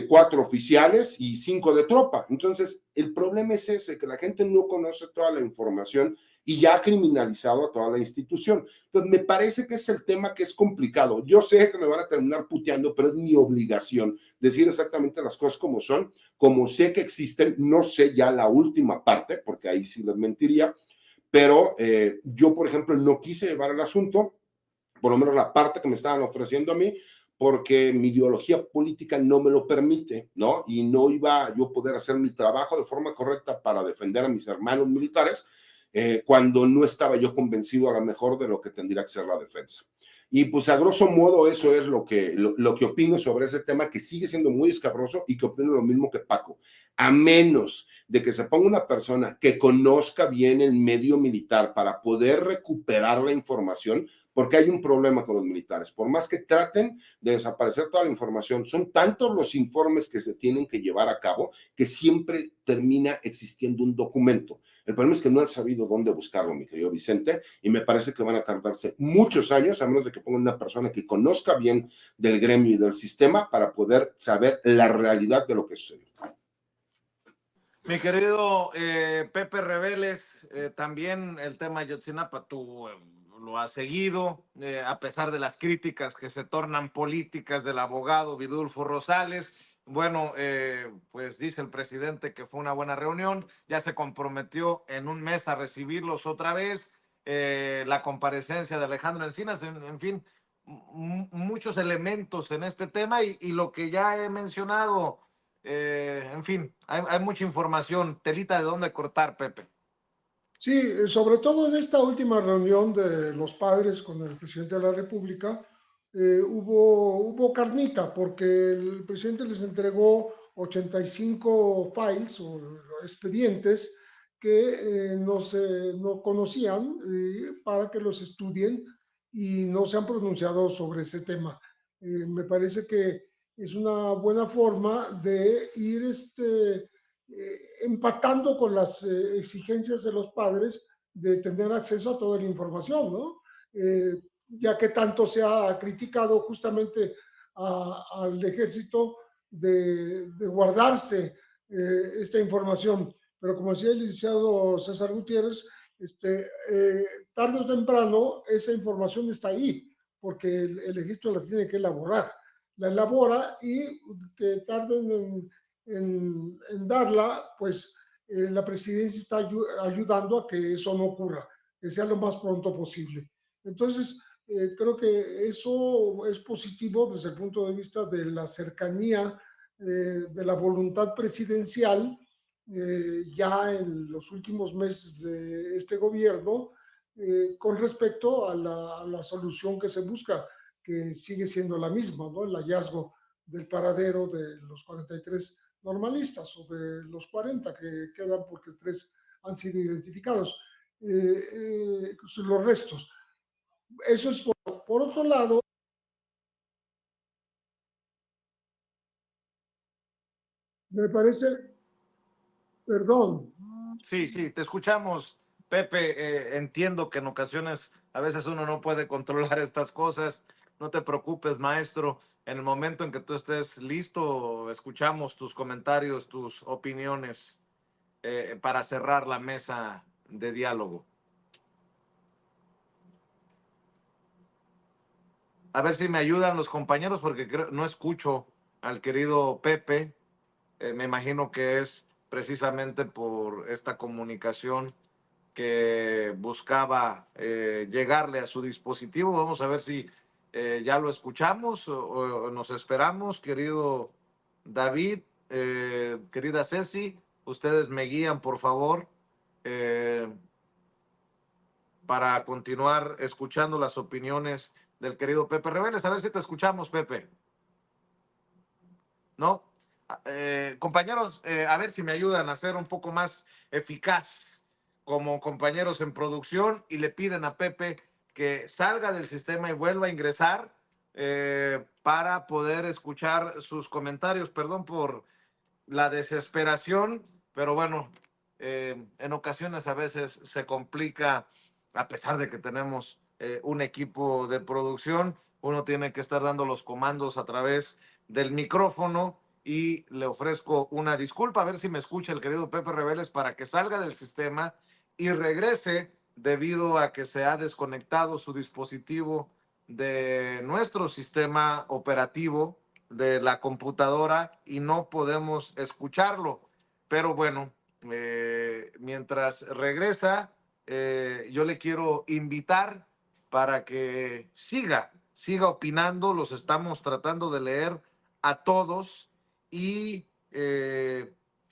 4 oficiales y 5 de tropa. Entonces, el problema es ese, que la gente no conoce toda la información y ya ha criminalizado a toda la institución. Entonces, me parece que es el tema que es complicado. Yo sé que me van a terminar puteando, pero es mi obligación decir exactamente las cosas como son, como sé que existen, no sé ya la última parte, porque ahí sí les mentiría, pero yo, por ejemplo, no quise llevar el asunto, por lo menos la parte que me estaban ofreciendo a mí, porque mi ideología política no me lo permite, ¿no? Y no iba yo a poder hacer mi trabajo de forma correcta para defender a mis hermanos militares, cuando no estaba yo convencido a lo mejor de lo que tendría que ser la defensa. Y pues a grosso modo eso es lo que opino sobre ese tema, que sigue siendo muy escabroso y que opino lo mismo que Paco. A menos de que se ponga una persona que conozca bien el medio militar para poder recuperar la información, porque hay un problema con los militares. Por más que traten de desaparecer toda la información, son tantos los informes que se tienen que llevar a cabo que siempre termina existiendo un documento. El problema es que no han sabido dónde buscarlo, mi querido Vicente, y me parece que van a tardarse muchos años, a menos de que pongan una persona que conozca bien del gremio y del sistema para poder saber la realidad de lo que sucedió. Mi querido Pepe Reveles, también el tema Ayotzinapa, tú lo has seguido, a pesar de las críticas que se tornan políticas del abogado Vidulfo Rosales. Bueno, pues dice el presidente que fue una buena reunión, ya se comprometió en un mes a recibirlos otra vez, la comparecencia de Alejandro Encinas, en fin, muchos elementos en este tema y lo que ya he mencionado, en fin, hay mucha información, telita de dónde cortar, Pepe. Sí, sobre todo en esta última reunión de los padres con el presidente de la República, hubo carnita porque el presidente les entregó 85 files o expedientes que no conocían para que los estudien y no se han pronunciado sobre ese tema. Me parece que es una buena forma de ir empatando con las exigencias de los padres de tener acceso a toda la información, ¿no? Ya que tanto se ha criticado justamente al ejército de guardarse esta información. Pero como decía el licenciado César Gutiérrez, tarde o temprano esa información está ahí, porque el ejército la tiene que elaborar. La elabora y que tarden en darla, pues la presidencia está ayudando a que eso no ocurra, que sea lo más pronto posible. Entonces, creo que eso es positivo desde el punto de vista de la cercanía, de la voluntad presidencial, ya en los últimos meses de este gobierno, con respecto a la solución que se busca, que sigue siendo la misma, ¿no? El hallazgo del paradero de los 43 normalistas o de los 40 que quedan porque 3 han sido identificados, los restos. Eso es por otro lado. Me parece, perdón. Sí, sí, te escuchamos, Pepe. Entiendo que en ocasiones a veces uno no puede controlar estas cosas. No te preocupes, maestro. En el momento en que tú estés listo, escuchamos tus comentarios, tus opiniones para cerrar la mesa de diálogo. A ver si me ayudan los compañeros porque no escucho al querido Pepe. Me imagino que es precisamente por esta comunicación que buscaba llegarle a su dispositivo. Vamos a ver si ya lo escuchamos o nos esperamos, querido David, querida Ceci. Ustedes me guían, por favor, eh, para continuar escuchando las opiniones del querido Pepe Reveles. A ver si te escuchamos, Pepe. ¿No? Compañeros, a ver si me ayudan a ser un poco más eficaz como compañeros en producción y le piden a Pepe que salga del sistema y vuelva a ingresar para poder escuchar sus comentarios. Perdón por la desesperación, pero bueno, en ocasiones a veces se complica, a pesar de que tenemos un equipo de producción, uno tiene que estar dando los comandos a través del micrófono y le ofrezco una disculpa, a ver si me escucha el querido Pepe Reveles para que salga del sistema y regrese debido a que se ha desconectado su dispositivo de nuestro sistema operativo de la computadora y no podemos escucharlo. Pero bueno, mientras regresa, yo le quiero invitar para que siga opinando. Los estamos tratando de leer a todos y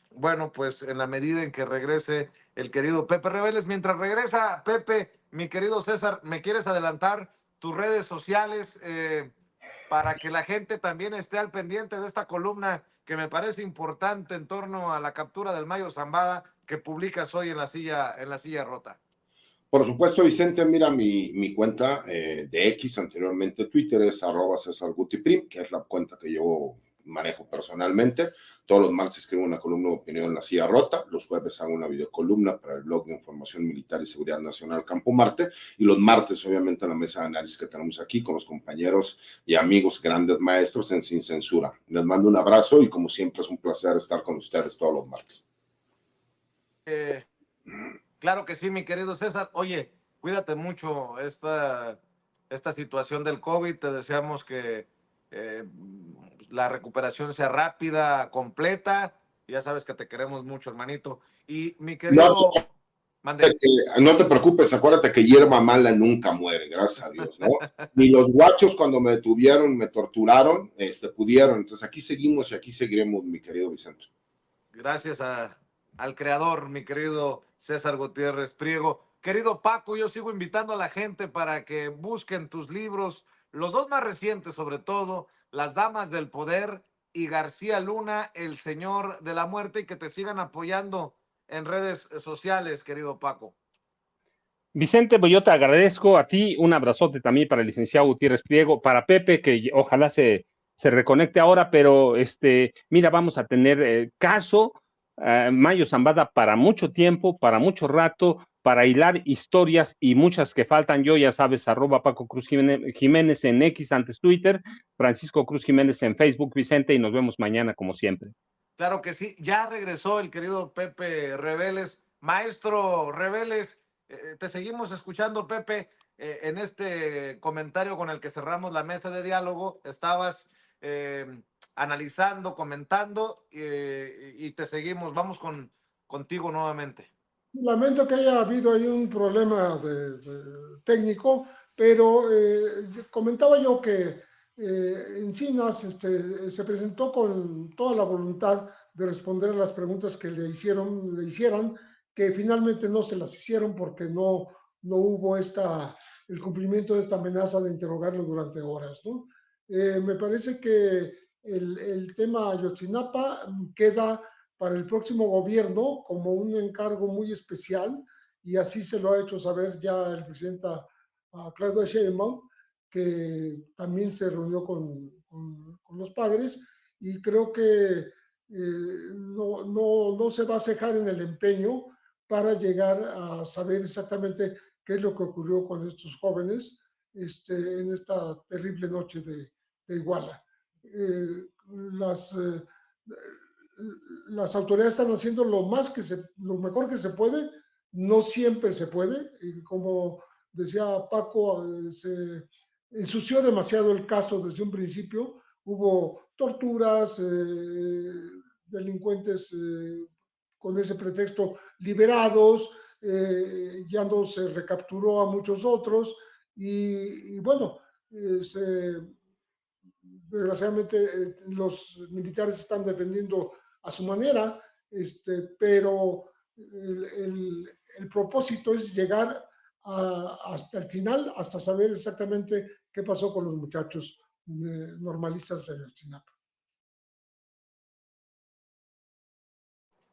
bueno, pues en la medida en que regrese el querido Pepe Reveles, mientras regresa Pepe, mi querido César, ¿me quieres adelantar tus redes sociales para que la gente también esté al pendiente de esta columna que me parece importante en torno a la captura del Mayo Zambada que publicas hoy en la silla rota? Por supuesto, Vicente, mira mi cuenta de X, anteriormente Twitter, es @CesarGutiPrim, que es la cuenta que yo manejo personalmente. Todos los martes escribo una columna de opinión en la silla rota, los jueves hago una videocolumna para el blog de información militar y seguridad nacional Campo Marte, y los martes obviamente la mesa de análisis que tenemos aquí con los compañeros y amigos grandes maestros en Sin Censura. Les mando un abrazo y como siempre es un placer estar con ustedes todos los martes. Claro que sí, mi querido César. Oye, cuídate mucho esta situación del COVID. Te deseamos que la recuperación sea rápida, completa. Ya sabes que te queremos mucho, hermanito. Y mi No, querido, Mande. No te preocupes, acuérdate que hierba mala nunca muere, gracias a Dios, ¿no? Ni los guachos cuando me detuvieron, me torturaron, pudieron. Entonces aquí seguimos y aquí seguiremos, mi querido Vicente. Gracias al creador, mi querido César Gutiérrez Priego. Querido Paco, yo sigo invitando a la gente para que busquen tus libros, los dos más recientes sobre todo, Las Damas del Poder y García Luna, El Señor de la Muerte, y que te sigan apoyando en redes sociales, querido Paco. Vicente, pues yo te agradezco a ti, un abrazote también para el licenciado Gutiérrez Priego, para Pepe, que ojalá se reconecte ahora, pero mira, vamos a tener caso, Mayo Zambada para mucho tiempo, para mucho rato, para hilar historias y muchas que faltan. Yo, ya sabes, @Paco Cruz Jiménez en X, antes Twitter, Francisco Cruz Jiménez en Facebook, Vicente, y nos vemos mañana como siempre. Claro que sí, ya regresó el querido Pepe Reveles. Maestro Reveles, te seguimos escuchando, Pepe, en este comentario con el que cerramos la mesa de diálogo. Estabas analizando, comentando, y te seguimos. Vamos contigo nuevamente. Lamento que haya habido ahí un problema técnico, pero comentaba yo que Encinas se presentó con toda la voluntad de responder a las preguntas que le hicieran, que finalmente no se las hicieron porque no hubo el cumplimiento de esta amenaza de interrogarlo durante horas, ¿no? Me parece que el tema Ayotzinapa queda para el próximo gobierno como un encargo muy especial, y así se lo ha hecho saber ya el presidente Claudia Sheinbaum, que también se reunió con los padres, y creo que no se va a cejar en el empeño para llegar a saber exactamente qué es lo que ocurrió con estos jóvenes en esta terrible noche de Iguala. Las autoridades están haciendo lo mejor que se puede, no siempre se puede, y como decía Paco, se ensució demasiado el caso desde un principio, hubo torturas, delincuentes con ese pretexto liberados, ya no se recapturó a muchos otros, y bueno, desgraciadamente los militares están defendiendo a su manera, pero el propósito es llegar hasta el final, hasta saber exactamente qué pasó con los muchachos normalistas de Ayotzinapa.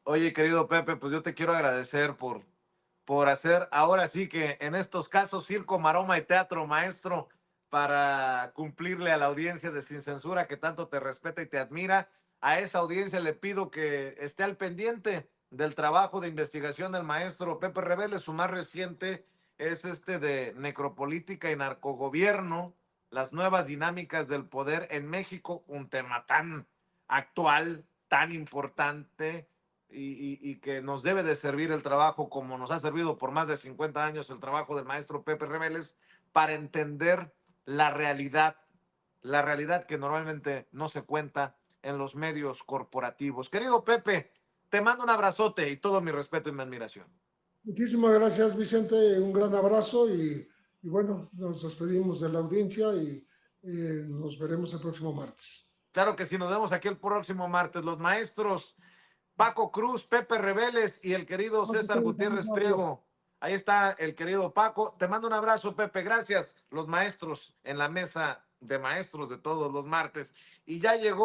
Oye, querido Pepe, pues yo te quiero agradecer por hacer ahora sí que en estos casos circo, maroma y teatro, maestro, para cumplirle a la audiencia de Sin Censura que tanto te respeta y te admira. A esa audiencia le pido que esté al pendiente del trabajo de investigación del maestro Pepe Reveles. Su más reciente es de necropolítica y narcogobierno, las nuevas dinámicas del poder en México, un tema tan actual, tan importante, y que nos debe de servir el trabajo, como nos ha servido por más de 50 años el trabajo del maestro Pepe Reveles, para entender la realidad que normalmente no se cuenta en los medios corporativos. Querido Pepe, te mando un abrazote y todo mi respeto y mi admiración. Muchísimas gracias, Vicente, un gran abrazo, y bueno, nos despedimos de la audiencia y nos veremos el próximo martes. Claro que sí, nos vemos aquí el próximo martes. Los maestros Paco Cruz, Pepe Reveles y el querido César Gutiérrez Priego. Ahí está el querido Paco. Te mando un abrazo, Pepe. Gracias. Los maestros en la mesa de maestros de todos los martes. Y ya llegó